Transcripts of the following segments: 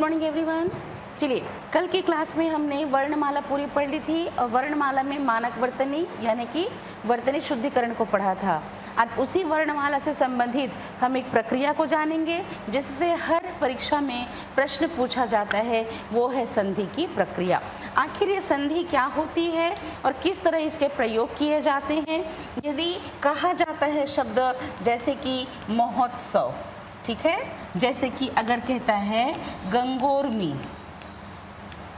Morning everyone. चलिए, कल की क्लास में हमने वर्णमाला पूरी पढ़ ली थी और वर्णमाला में मानक वर्तनी यानी कि वर्तनी शुद्धिकरण को पढ़ा था। आज उसी वर्णमाला से संबंधित हम एक प्रक्रिया को जानेंगे जिससे हर परीक्षा में प्रश्न पूछा जाता है, वो है संधि की प्रक्रिया। आखिर ये संधि क्या होती है और किस तरह इसके प्रयोग किए जाते हैं। यदि कहा जाता है शब्द जैसे कि महोत्सव, ठीक है, जैसे कि अगर कहता है गंगोर्मी,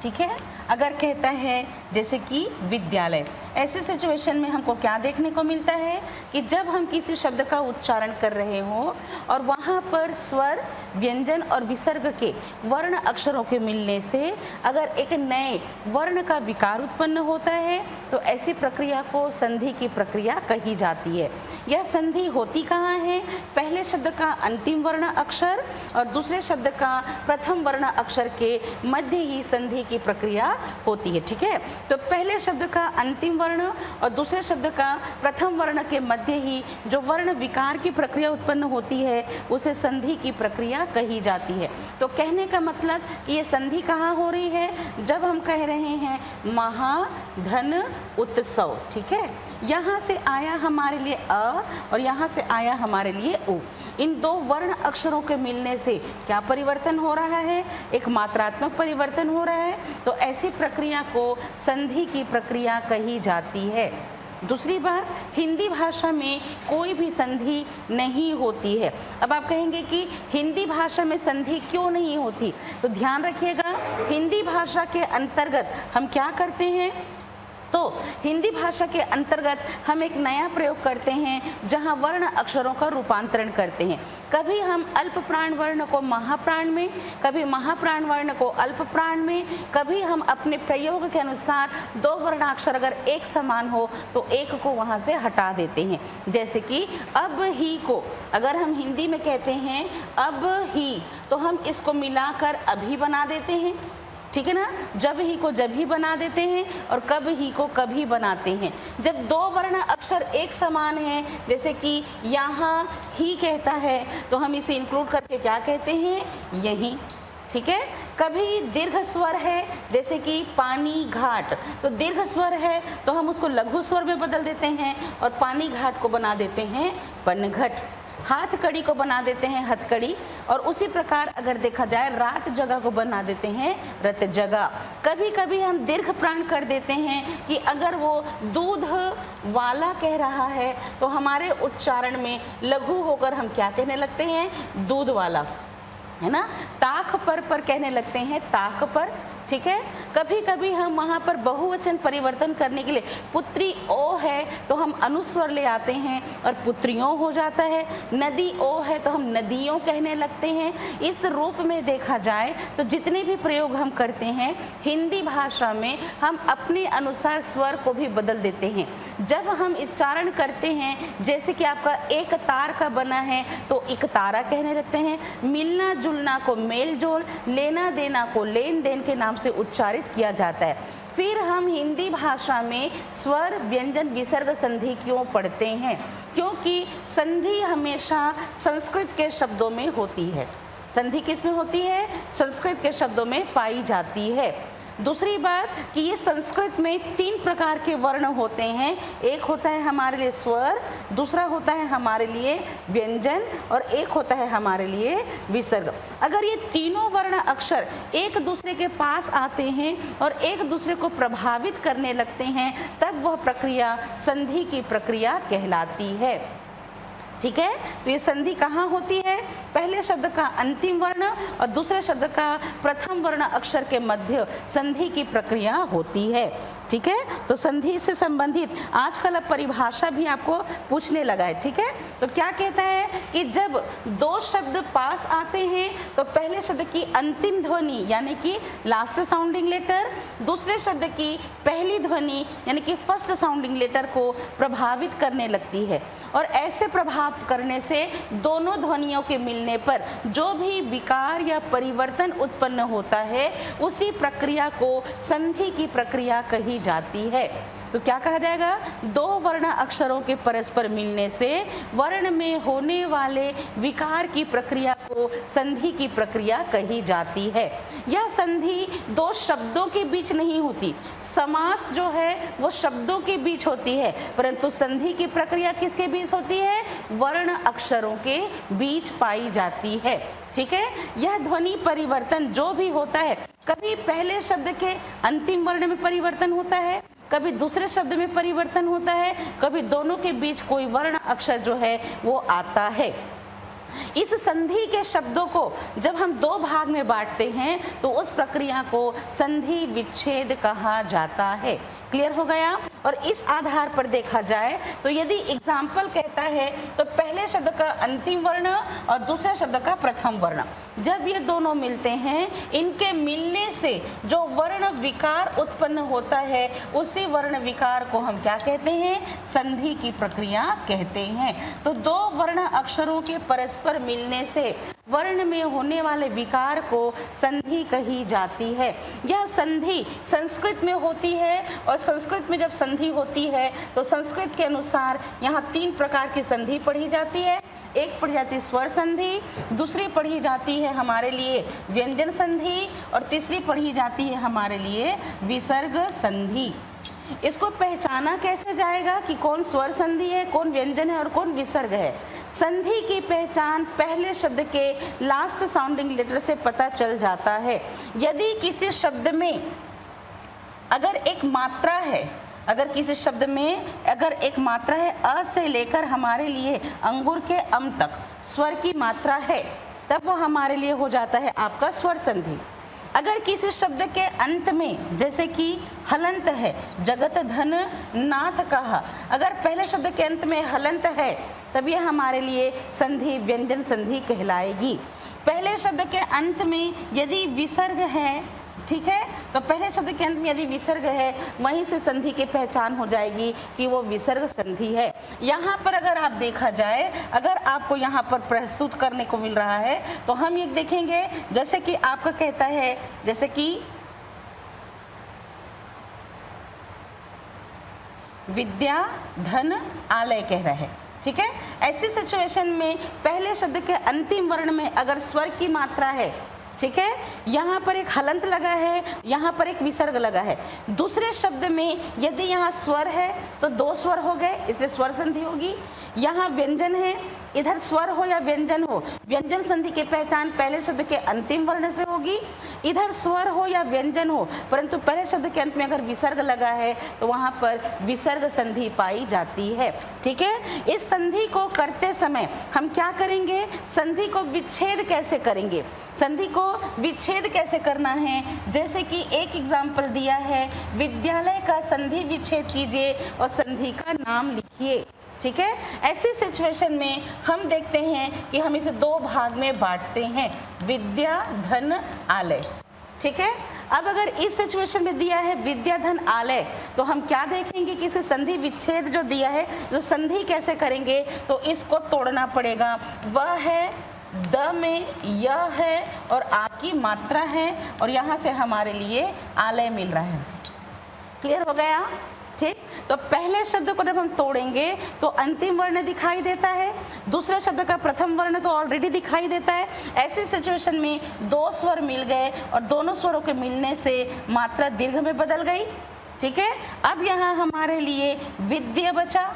ठीक है, अगर कहता है जैसे कि विद्यालय, ऐसे सिचुएशन में हमको क्या देखने को मिलता है कि जब हम किसी शब्द का उच्चारण कर रहे हो और वहाँ पर स्वर, व्यंजन और विसर्ग के वर्ण अक्षरों के मिलने से अगर एक नए वर्ण का विकार उत्पन्न होता है तो ऐसी प्रक्रिया को संधि की प्रक्रिया कही जाती है। यह संधि होती कहाँ है? पहले शब्द का अंतिम वर्ण अक्षर और दूसरे शब्द का प्रथम वर्ण अक्षर के मध्य ही संधि की प्रक्रिया होती है, ठीक है। तो पहले शब्द का अंतिम वर्ण और दूसरे शब्द का प्रथम वर्ण के मध्य ही जो वर्ण विकार की प्रक्रिया उत्पन्न होती है उसे संधि की प्रक्रिया कही जाती है। तो कहने का मतलब कि ये संधि कहाँ हो रही है? जब हम कह रहे हैं महाधन उत्सव, ठीक है, यहाँ से आया हमारे लिए अ और यहाँ से आया हमारे लिए उ। इन दो वर्ण अक्षरों के मिलने से क्या परिवर्तन हो रहा है? एक मात्रात्मक परिवर्तन हो रहा है। तो ऐसी प्रक्रिया को संधि की प्रक्रिया कही जाती है। दूसरी बात, हिंदी भाषा में कोई भी संधि नहीं होती है। अब आप कहेंगे कि हिंदी भाषा में संधि क्यों नहीं होती? तो ध्यान रखिएगा, हिंदी भाषा के अंतर्गत हम क्या करते हैं? तो हिंदी भाषा के अंतर्गत हम एक नया प्रयोग करते हैं जहां वर्ण अक्षरों का रूपांतरण करते हैं। कभी हम अल्प प्राण वर्ण को महाप्राण में, कभी महाप्राण वर्ण को अल्प प्राण में, कभी हम अपने प्रयोग के अनुसार दो वर्णाक्षर अगर एक समान हो तो एक को वहां से हटा देते हैं। जैसे कि अब ही को अगर हम हिंदी में कहते हैं अब ही, तो हम इसको मिलाकर अभी बना देते हैं, ठीक है ना। जब ही को जब ही बना देते हैं और कब ही को कभी बनाते हैं। जब दो वर्ण अक्षर एक समान हैं, जैसे कि यहाँ ही कहता है तो हम इसे इंक्लूड करके क्या कहते हैं? यही, ठीक है। कभी दीर्घ स्वर है जैसे कि पानी घाट, तो दीर्घ स्वर है तो हम उसको लघु स्वर में बदल देते हैं और पानी घाट को बना देते हैं पनघट। हाथ कड़ी को बना देते हैं हथकड़ी और उसी प्रकार अगर देखा जाए रात जगह को बना देते हैं रत जगह। कभी कभी हम दीर्घ प्राण कर देते हैं कि अगर वो दूध वाला कह रहा है तो हमारे उच्चारण में लघु होकर हम क्या कहने लगते हैं? दूध वाला, है ना। ताक पर कहने लगते हैं ताक पर, ठीक है। कभी कभी हम वहाँ पर बहुवचन परिवर्तन करने के लिए पुत्री ओ है तो हम अनुस्वर ले आते हैं और पुत्रियों हो जाता है। नदी ओ है तो हम नदियों कहने लगते हैं। इस रूप में देखा जाए तो जितने भी प्रयोग हम करते हैं हिंदी भाषा में हम अपने अनुसार स्वर को भी बदल देते हैं। जब हम उच्चारण करते हैं जैसे कि आपका एक तार का बना है तो एक तारा कहने लगते हैं। मिलना जुलना को मेल जोल, लेना देना को लेन देन के नाम से उच्चारित किया जाता है। फिर हम हिंदी भाषा में स्वर, व्यंजन, विसर्ग संधि क्यों पढ़ते हैं? क्योंकि संधि हमेशा संस्कृत के शब्दों में होती है। संधि किस में होती है? संस्कृत के शब्दों में पाई जाती है। दूसरी बात कि ये संस्कृत में तीन प्रकार के वर्ण होते हैं। एक होता है हमारे लिए स्वर, दूसरा होता है हमारे लिए व्यंजन और एक होता है हमारे लिए विसर्ग। अगर ये तीनों वर्ण अक्षर एक दूसरे के पास आते हैं और एक दूसरे को प्रभावित करने लगते हैं तब वह प्रक्रिया संधि की प्रक्रिया कहलाती है, ठीक है। तो ये संधि कहाँ होती है? पहले शब्द का अंतिम वर्ण और दूसरे शब्द का प्रथम वर्ण अक्षर के मध्य संधि की प्रक्रिया होती है, ठीक है। तो संधि से संबंधित आजकल अब परिभाषा भी आपको पूछने लगा है, ठीक है। तो क्या कहता है कि जब दो शब्द पास आते हैं तो पहले शब्द की अंतिम ध्वनि यानी कि लास्ट साउंडिंग लेटर दूसरे शब्द की पहली ध्वनि यानी कि फर्स्ट साउंडिंग लेटर को प्रभावित करने लगती है और ऐसे प्रभाव करने से दोनों ध्वनियों के मिलने पर जो भी विकार या परिवर्तन उत्पन्न होता है उसी प्रक्रिया को संधि की प्रक्रिया कही जाती है। तो क्या कहा जाएगा, दो वर्ण अक्षरों के परस्पर मिलने से वर्ण में होने वाले विकार की प्रक्रिया को संधि की प्रक्रिया कही जाती है। यह संधि दो शब्दों के बीच नहीं होती, समास जो है वो शब्दों के बीच होती है, परंतु संधि की प्रक्रिया किसके बीच होती है, वर्ण अक्षरों के बीच पाई जाती है। ठीक है, यह ध्वनि परिवर्तन जो भी होता है, कभी पहले शब्द के अंतिम वर्ण में परिवर्तन होता है, कभी दूसरे शब्द में परिवर्तन होता है, कभी दोनों के बीच कोई वर्ण अक्षर जो है वो आता है। इस संधि के शब्दों को जब हम दो भाग में बांटते हैं तो उस प्रक्रिया को संधि विच्छेद कहा जाता है। क्लियर हो गया। और इस आधार पर देखा जाए तो यदि एग्जाम्पल कहता है तो पहले शब्द का अंतिम वर्ण और दूसरे शब्द का प्रथम वर्ण, जब ये दोनों मिलते हैं, इनके मिलने से जो वर्ण विकार उत्पन्न होता है उसी वर्ण विकार को हम क्या कहते हैं, संधि की प्रक्रिया कहते हैं। तो दो वर्ण अक्षरों के परस्पर मिलने से वर्ण में होने वाले विकार को संधि कही जाती है। यह संधि संस्कृत में होती है और संस्कृत में जब संधि होती है तो संस्कृत के अनुसार यहाँ तीन प्रकार की संधि पढ़ी जाती है। एक पढ़ी जाती है स्वर संधि, दूसरी पढ़ी जाती है हमारे लिए व्यंजन संधि और तीसरी पढ़ी जाती है हमारे लिए विसर्ग संधि। इसको पहचाना कैसे जाएगा कि कौन स्वर संधि है, कौन व्यंजन है और कौन विसर्ग है। संधि की पहचान पहले शब्द के लास्ट साउंडिंग लेटर से पता चल जाता है। यदि किसी शब्द में अगर एक मात्रा है, अगर किसी शब्द में अगर एक मात्रा है, अ से लेकर हमारे लिए अंगूर के अम तक स्वर की मात्रा है, तब वो हमारे लिए हो जाता है आपका स्वर संधि। अगर किसी शब्द के अंत में जैसे कि हलंत है, जगत धन नाथ कहा, अगर पहले शब्द के अंत में हलंत है तब यह हमारे लिए संधि व्यंजन संधि कहलाएगी। पहले शब्द के अंत में यदि विसर्ग है, ठीक है, तो पहले शब्द के अंत में यदि विसर्ग है वहीं से संधि की पहचान हो जाएगी कि वो विसर्ग संधि है। यहाँ पर अगर आप देखा जाए, अगर आपको यहाँ पर प्रस्तुत करने को मिल रहा है तो हम ये देखेंगे, जैसे कि आपका कहता है, जैसे कि विद्या धन आलय कह रहा है, ठीक है। ऐसी सिचुएशन में पहले शब्द के अंतिम वर्ण में अगर स्वर की मात्रा है, ठीक है, यहाँ पर एक हलंत लगा है, यहाँ पर एक विसर्ग लगा है। दूसरे शब्द में यदि यहाँ स्वर है तो दो स्वर हो गए, इसलिए स्वर संधि होगी। यहाँ व्यंजन है, इधर स्वर हो या व्यंजन हो, व्यंजन संधि की पहचान पहले शब्द के अंतिम वर्ण से होगी। इधर स्वर हो या व्यंजन हो परंतु पहले शब्द के अंत में अगर विसर्ग लगा है तो वहाँ पर विसर्ग संधि पाई जाती है, ठीक है। इस संधि को करते समय हम क्या करेंगे, संधि को विच्छेद कैसे करेंगे, संधि को विच्छेद कैसे करना है। जैसे कि एक एग्जाम्पल दिया है, विद्यालय का संधि विच्छेद कीजिए और संधि का नाम लिखिए, ठीक है। ऐसी सिचुएशन में हम देखते हैं कि हम इसे दो भाग में बांटते हैं, विद्या धन आलय, ठीक है। अब अगर इस सिचुएशन में दिया है विद्या धन आलय तो हम क्या देखेंगे कि इसे संधि विच्छेद जो दिया है, जो संधि कैसे करेंगे, तो इसको तोड़ना पड़ेगा। वह है द में य है और आ की मात्रा है और यहाँ से हमारे लिए आलय मिल रहा है। क्लियर हो गया, ठीक। तो पहले शब्द को जब हम तोड़ेंगे तो अंतिम वर्ण दिखाई देता है, दूसरे शब्द का प्रथम वर्ण तो ऑलरेडी दिखाई देता है। ऐसी सिचुएशन में दो स्वर मिल गए और दोनों स्वरों के मिलने से मात्रा दीर्घ में बदल गई, ठीक है। अब यहाँ हमारे लिए विद्या बचा,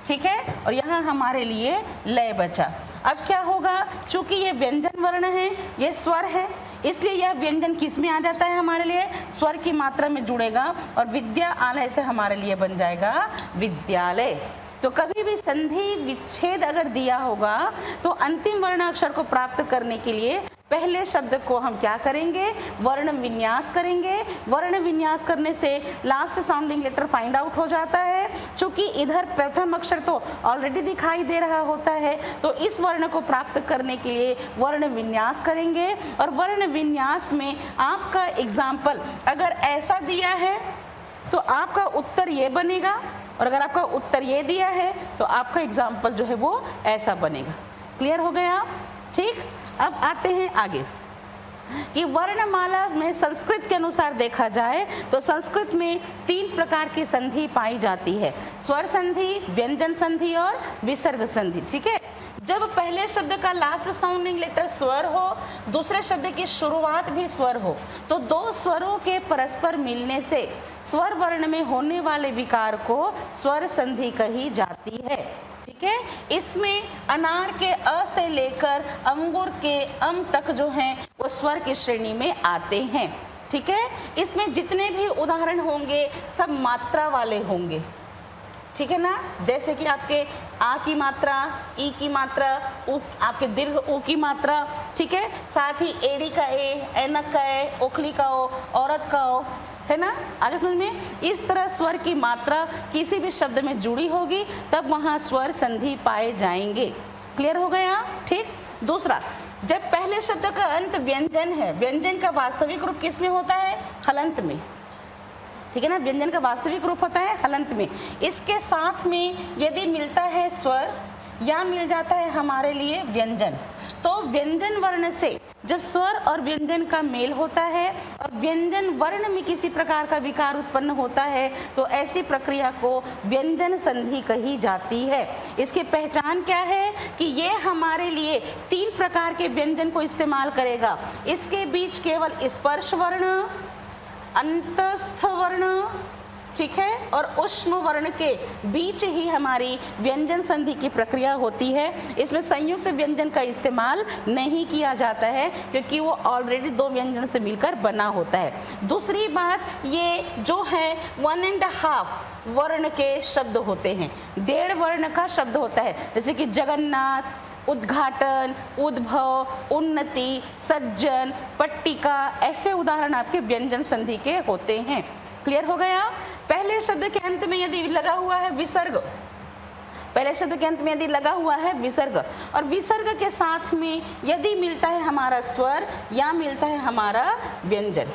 ठीक है, और यहाँ हमारे लिए लय बचा। अब क्या होगा, चूंकि ये व्यंजन वर्ण है, ये स्वर है, इसलिए यह व्यंजन किस में आ जाता है, हमारे लिए स्वर की मात्रा में जुड़ेगा और विद्या आलय से हमारे लिए बन जाएगा विद्यालय। तो कभी भी संधि विच्छेद अगर दिया होगा तो अंतिम वर्ण अक्षर को प्राप्त करने के लिए पहले शब्द को हम क्या करेंगे, वर्ण विन्यास करेंगे। वर्ण विन्यास करने से last sounding letter find out हो जाता है। चूंकि इधर प्रथम अक्षर तो ऑलरेडी दिखाई दे रहा होता है तो इस वर्ण को प्राप्त करने के लिए वर्ण विन्यास करेंगे। और वर्ण विन्यास में आपका एग्जाम्पल अगर ऐसा दिया है तो आपका उत्तर ये बनेगा, और अगर आपका उत्तर ये दिया है तो आपका एग्जाम्पल जो है वो ऐसा बनेगा। क्लियर हो गया, ठीक। अब आते हैं आगे। कि वर्णमाला में संस्कृत के अनुसार देखा जाए तो संस्कृत में 3 प्रकार की संधि पाई जाती है, स्वर संधि, व्यंजन संधि और विसर्ग संधि। ठीक है, जब पहले शब्द का लास्ट साउंडिंग लेटर स्वर हो, दूसरे शब्द की शुरुआत भी स्वर हो, तो 2 स्वरों के परस्पर मिलने से स्वर वर्ण में होने वाले विकार को स्वर संधि कही जाती है। ठीक है, इसमें अनार के अ से लेकर अंगूर के अम तक जो हैं वो स्वर की श्रेणी में आते हैं। ठीक है, इसमें जितने भी उदाहरण होंगे सब मात्रा वाले होंगे। ठीक है ना, जैसे कि आपके आ की मात्रा, ई की मात्रा, उ, आपके दीर्घ उ की मात्रा। ठीक है, साथ ही एड़ी का ए, ऐनक का ए, ओखली का ओ, औरत का ओ, है ना, आगे समझ में। इस तरह स्वर की मात्रा किसी भी शब्द में जुड़ी होगी तब वहाँ स्वर संधि पाए जाएंगे। क्लियर हो गया? ठीक। दूसरा, जब पहले शब्द का अंत व्यंजन है, व्यंजन का वास्तविक रूप किस में होता है? हलंत में। ठीक है ना, व्यंजन का वास्तविक रूप होता है हलंत में। इसके साथ में यदि मिलता है स्वर या मिल जाता है हमारे लिए व्यंजन, तो व्यंजन वर्ण से जब स्वर और व्यंजन का मेल होता है और व्यंजन वर्ण में किसी प्रकार का विकार उत्पन्न होता है तो ऐसी प्रक्रिया को व्यंजन संधि कही जाती है। इसकी पहचान क्या है कि ये हमारे लिए 3 प्रकार के व्यंजन को इस्तेमाल करेगा। इसके बीच केवल स्पर्श वर्ण, अंतस्थ वर्ण, ठीक है, और ऊष्म वर्ण के बीच ही हमारी व्यंजन संधि की प्रक्रिया होती है। इसमें संयुक्त व्यंजन का इस्तेमाल नहीं किया जाता है क्योंकि वो ऑलरेडी 2 व्यंजन से मिलकर बना होता है। दूसरी बात, ये जो है 1.5 वर्ण के शब्द होते हैं, 1.5 वर्ण का शब्द होता है, जैसे कि जगन्नाथ, उद्घाटन, उद्भव, उन्नति, सज्जन, पट्टिका, ऐसे उदाहरण आपके व्यंजन संधि के होते हैं। क्लियर हो गया? पहले शब्द के अंत में यदि लगा हुआ है विसर्ग, पहले शब्द के अंत में यदि लगा हुआ है विसर्ग और विसर्ग के साथ में यदि मिलता है हमारा स्वर या मिलता है हमारा व्यंजन,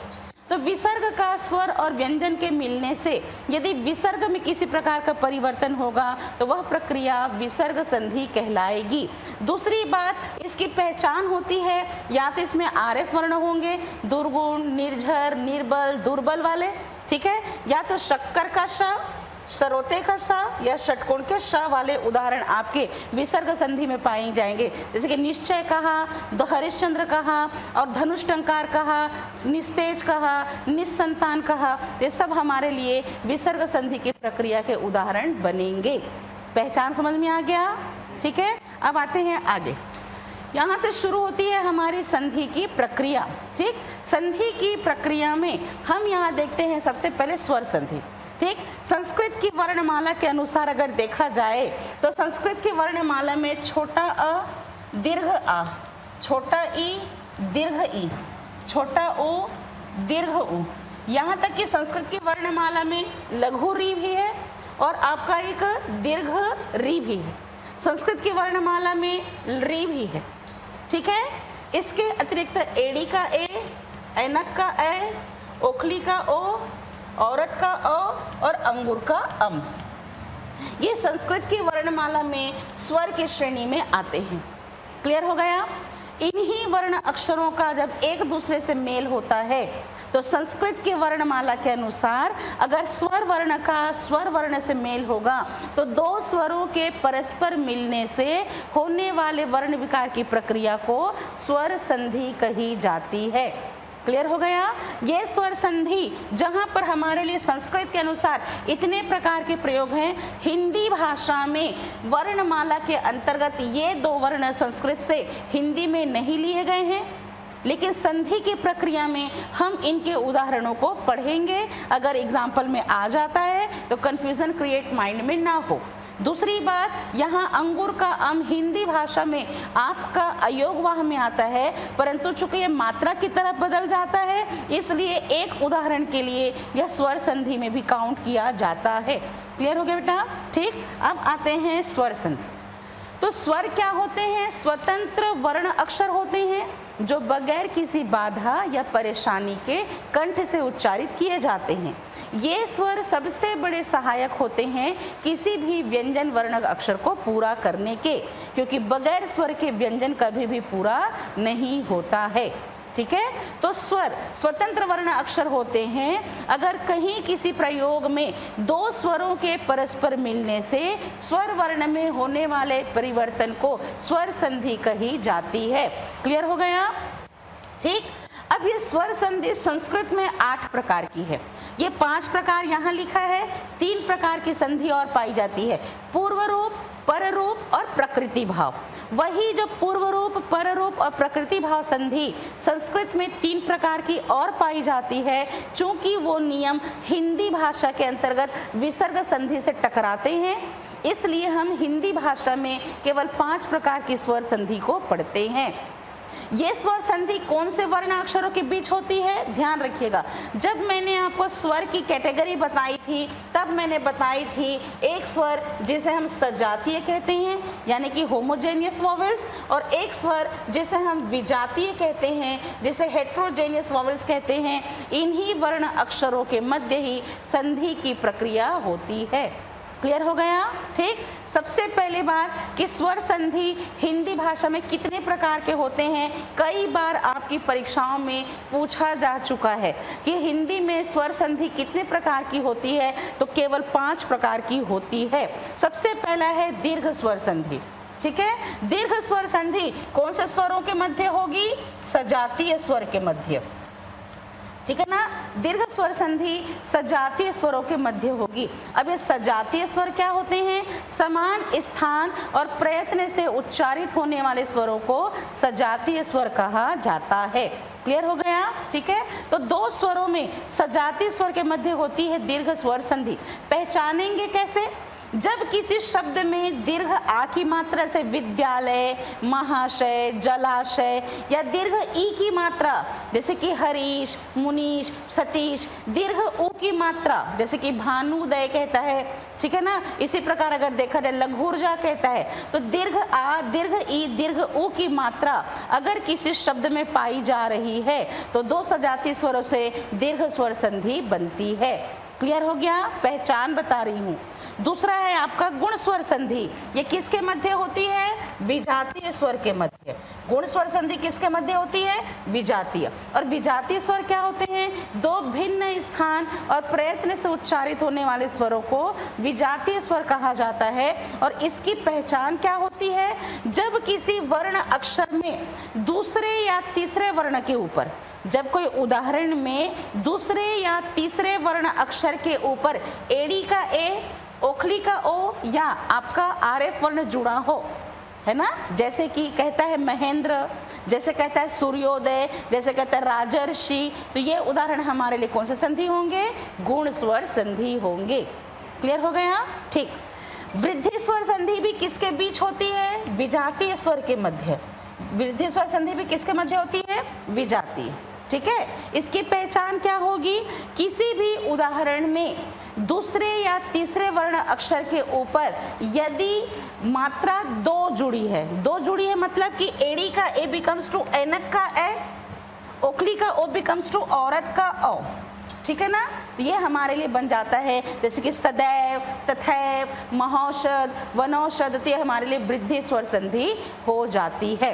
तो विसर्ग का स्वर और व्यंजन के मिलने से यदि विसर्ग में किसी प्रकार का परिवर्तन होगा तो वह प्रक्रिया विसर्ग संधि कहलाएगी। दूसरी बात, इसकी पहचान होती है या तो इसमें आरएफ वर्ण होंगे, दुर्गुण, निर्झर, निर्बल, दुर्बल वाले, ठीक है, या तो शक्कर का श, सरोते का सा या षटकोण के श वाले उदाहरण आपके विसर्ग संधि में पाए जाएंगे। जैसे कि निश्चय कहा, हरिश्चंद्र कहा और धनुष टंकार कहा, निस्तेज कहा, निस्संतान कहा, ये सब हमारे लिए विसर्ग संधि की प्रक्रिया के उदाहरण बनेंगे। पहचान समझ में आ गया? ठीक है, अब आते हैं आगे। यहाँ से शुरू होती है हमारी संधि की प्रक्रिया। ठीक, संधि की प्रक्रिया में हम यहाँ देखते हैं सबसे पहले स्वर संधि। ठीक, संस्कृत की वर्णमाला के अनुसार अगर देखा जाए तो संस्कृत की वर्णमाला में छोटा अ, दीर्घ आ, छोटा ई, दीर्घ ई, छोटा ओ, दीर्घ उ, यहाँ तक कि संस्कृत की वर्णमाला में लघु री भी है और आपका एक दीर्घ री भी है। संस्कृत की वर्णमाला में री भी है। ठीक है, इसके अतिरिक्त एड़ी का ए, ऐनक का ए, ओखली का ओ, औरत का अ और अंगूर का अम, ये संस्कृत की वर्णमाला में स्वर की श्रेणी में आते हैं। क्लियर हो गया? इन्हीं वर्ण अक्षरों का जब एक दूसरे से मेल होता है तो संस्कृत की वर्णमाला के अनुसार अगर स्वर वर्ण का स्वर वर्ण से मेल होगा तो 2 स्वरों के परस्पर मिलने से होने वाले वर्ण विकार की प्रक्रिया को स्वर संधि कही जाती है। क्लियर हो गया? ये स्वर संधि जहाँ पर हमारे लिए संस्कृत के अनुसार इतने प्रकार के प्रयोग हैं, हिंदी भाषा में वर्णमाला के अंतर्गत ये 2 वर्ण संस्कृत से हिंदी में नहीं लिए गए हैं, लेकिन संधि की प्रक्रिया में हम इनके उदाहरणों को पढ़ेंगे। अगर एग्जाम्पल में आ जाता है तो कन्फ्यूजन क्रिएट माइंड में ना हो। दूसरी बात, यहाँ अंगूर का अम हिंदी भाषा में आपका अयोगवाह में आता है, परंतु चूंकि ये मात्रा की तरफ बदल जाता है इसलिए एक उदाहरण के लिए यह स्वर संधि में भी काउंट किया जाता है। क्लियर हो गया बेटा? ठीक, अब आते हैं स्वर संधि। तो स्वर क्या होते हैं? स्वतंत्र वर्ण अक्षर होते हैं जो बगैर किसी बाधा या परेशानी के कंठ से उच्चारित किए जाते हैं। ये स्वर सबसे बड़े सहायक होते हैं किसी भी व्यंजन वर्ण अक्षर को पूरा करने के, क्योंकि बगैर स्वर के व्यंजन कभी भी पूरा नहीं होता है। ठीक है। तो स्वर स्वतंत्र वर्ण अक्षर होते हैं अगर कहीं किसी प्रयोग में दो स्वरों के परस्पर मिलने से स्वर वर्ण में होने वाले परिवर्तन को स्वर संधि कही जाती है। क्लियर हो गया? ठीक। अब ये स्वर संधि संस्कृत में 8 प्रकार की है। ये 5 प्रकार यहाँ लिखा है, 3 प्रकार की संधि और पाई जाती है, पूर्व रूप, पर रूप और प्रकृति भाव। वही जो पूर्व रूप, पर रूप और प्रकृति भाव संधि संस्कृत में 3 प्रकार की और पाई जाती है, चूंकि वो नियम हिंदी भाषा के अंतर्गत विसर्ग संधि से टकराते हैं, इसलिए हम हिंदी भाषा में केवल 5 प्रकार की स्वर संधि को पढ़ते हैं। ये स्वर संधि कौन से वर्ण अक्षरों के बीच होती है, ध्यान रखिएगा। जब मैंने आपको स्वर की कैटेगरी बताई थी तब मैंने बताई थी एक स्वर जिसे हम सजातीय कहते हैं यानी कि होमोजेनियस वॉवेल्स, और एक स्वर जिसे हम विजातीय कहते हैं जिसे हेट्रोजेनियस वॉवेल्स कहते हैं। इन्हीं वर्ण अक्षरों के मध्य ही संधि की प्रक्रिया होती है। क्लियर हो गया? ठीक। सबसे पहले बात कि स्वर संधि हिंदी भाषा में कितने प्रकार के होते हैं, कई बार आपकी परीक्षाओं में पूछा जा चुका है कि हिंदी में स्वर संधि कितने प्रकार की होती है, तो केवल 5 प्रकार की होती है। सबसे पहला है दीर्घ स्वर संधि। ठीक है। दीर्घ स्वर संधि कौन से स्वरों के मध्य होगी? सजातीय स्वर के मध्य। ठीक है ना। दीर्घ स्वर संधि सजातीय स्वरों के मध्य होगी। अब ये सजातीय स्वर क्या होते हैं? समान स्थान और प्रयत्न से उच्चारित होने वाले स्वरों को सजातीय स्वर कहा जाता है। क्लियर हो गया? ठीक है। तो 2 स्वरों में सजातीय स्वर के मध्य होती है दीर्घ स्वर संधि। पहचानेंगे कैसे? जब किसी शब्द में दीर्घ आ की मात्रा से विद्यालय, महाशय, जलाशय या दीर्घ ई की मात्रा जैसे कि हरीश, मुनीश, सतीश, दीर्घ ऊ की मात्रा जैसे कि भानुदय कहता है, ठीक है ना। इसी प्रकार अगर देखा जाए लघुर्जा कहता है, तो दीर्घ आ, दीर्घ ई, दीर्घ ऊ की मात्रा अगर किसी शब्द में पाई जा रही है तो 2 सजातीय स्वरों से दीर्घ स्वर संधि बनती है। क्लियर हो गया? पहचान बता रही हूँ। दूसरा है आपका गुण स्वर संधि। ये किसके मध्य होती है? विजातीय स्वर के मध्य। गुण स्वर संधि किसके मध्य होती है? विजातीय। और विजातीय स्वर क्या होते हैं? 2 भिन्न स्थान और प्रयत्न से उच्चारित होने वाले स्वरों को विजातीय स्वर कहा जाता है। और इसकी पहचान क्या होती है? जब किसी वर्ण अक्षर में दूसरे या तीसरे वर्ण के ऊपर, जब कोई उदाहरण में दूसरे या तीसरे वर्ण अक्षर के ऊपर एड़ी का ए, ओखली का ओ या आपका आरएफ वर्ण जुड़ा हो, है ना। जैसे कि कहता है महेंद्र, जैसे कहता है सूर्योदय, जैसे कहता है राजर्षि, तो ये उदाहरण हमारे लिए कौन से संधि होंगे? गुण स्वर संधि होंगे। क्लियर हो गया? ठीक। वृद्धि स्वर संधि भी किसके बीच होती है? विजातीय स्वर के मध्य। वृद्धि स्वर संधि भी किसके मध्य होती है? विजातीय। ठीक है। इसकी पहचान क्या होगी? किसी भी उदाहरण में दूसरे या तीसरे वर्ण अक्षर के ऊपर यदि मात्रा 2 जुड़ी है, 2 जुड़ी है मतलब कि एड़ी का ए बिकम्स टू ऐनक का ए, ओखली का ओ बिकम्स टू औरत का औ, ठीक है ना। ये हमारे लिए बन जाता है जैसे कि सदैव, तथैव, महौषध, वनौषध, तो ये हमारे लिए वृद्धि स्वर संधि हो जाती है।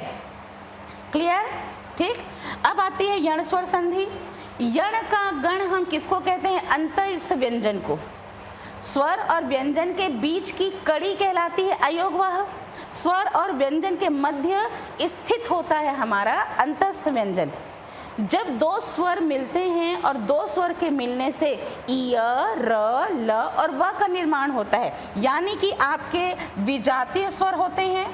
क्लियर? ठीक। अब आती है यण स्वर संधि। यण का गण हम किसको कहते हैं? अंतःस्थ व्यंजन को। स्वर और व्यंजन के बीच की कड़ी कहलाती है अयोगवाह। स्वर और व्यंजन के मध्य स्थित होता है हमारा अंतःस्थ व्यंजन। जब 2 स्वर मिलते हैं और 2 स्वर के मिलने से इ, र, ल और व का निर्माण होता है, यानी कि आपके विजातीय स्वर होते हैं,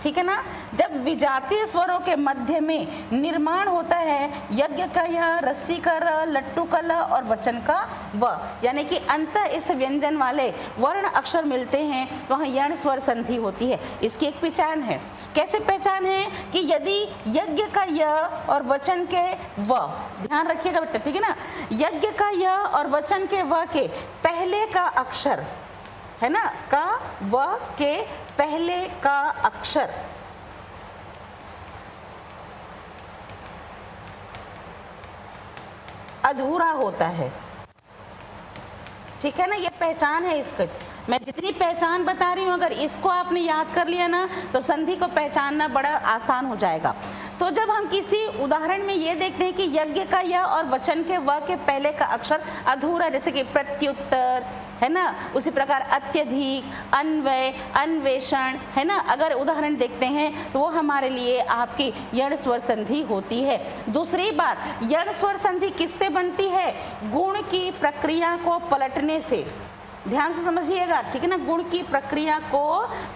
ठीक है ना। जब विजातीय स्वरों के मध्य में निर्माण होता है यज्ञ का य, रस्सी का र, लट्टू का ल और वचन का व, यानी कि अंत इस व्यंजन वाले वर्ण अक्षर मिलते हैं, वहाँ यण स्वर संधि होती है। इसकी एक पहचान है। कैसे पहचान है? कि यदि यज्ञ का य और वचन के व, ध्यान रखिएगा बेटा, ठीक है ना। यज्ञ का य और वचन के व के पहले का अक्षर है ना, का व के पहले का अक्षर अधूरा होता है, ठीक है ना। ये पहचान है इसकी। मैं जितनी पहचान बता रही हूँ अगर इसको आपने याद कर लिया ना तो संधि को पहचानना बड़ा आसान हो जाएगा। तो जब हम किसी उदाहरण में ये देखते हैं कि यज्ञ का य और वचन के व के पहले का अक्षर अधूरा, जैसे कि प्रत्युत्तर है ना, उसी प्रकार अत्यधिक, अन्वय, अन्वेषण है ना, अगर उदाहरण देखते हैं तो वो हमारे लिए आपकी यण स्वर संधि होती है। दूसरी बात, यण स्वर संधि किससे बनती है? गुण की प्रक्रिया को पलटने से। ध्यान से समझिएगा, ठीक है ना, गुण की प्रक्रिया को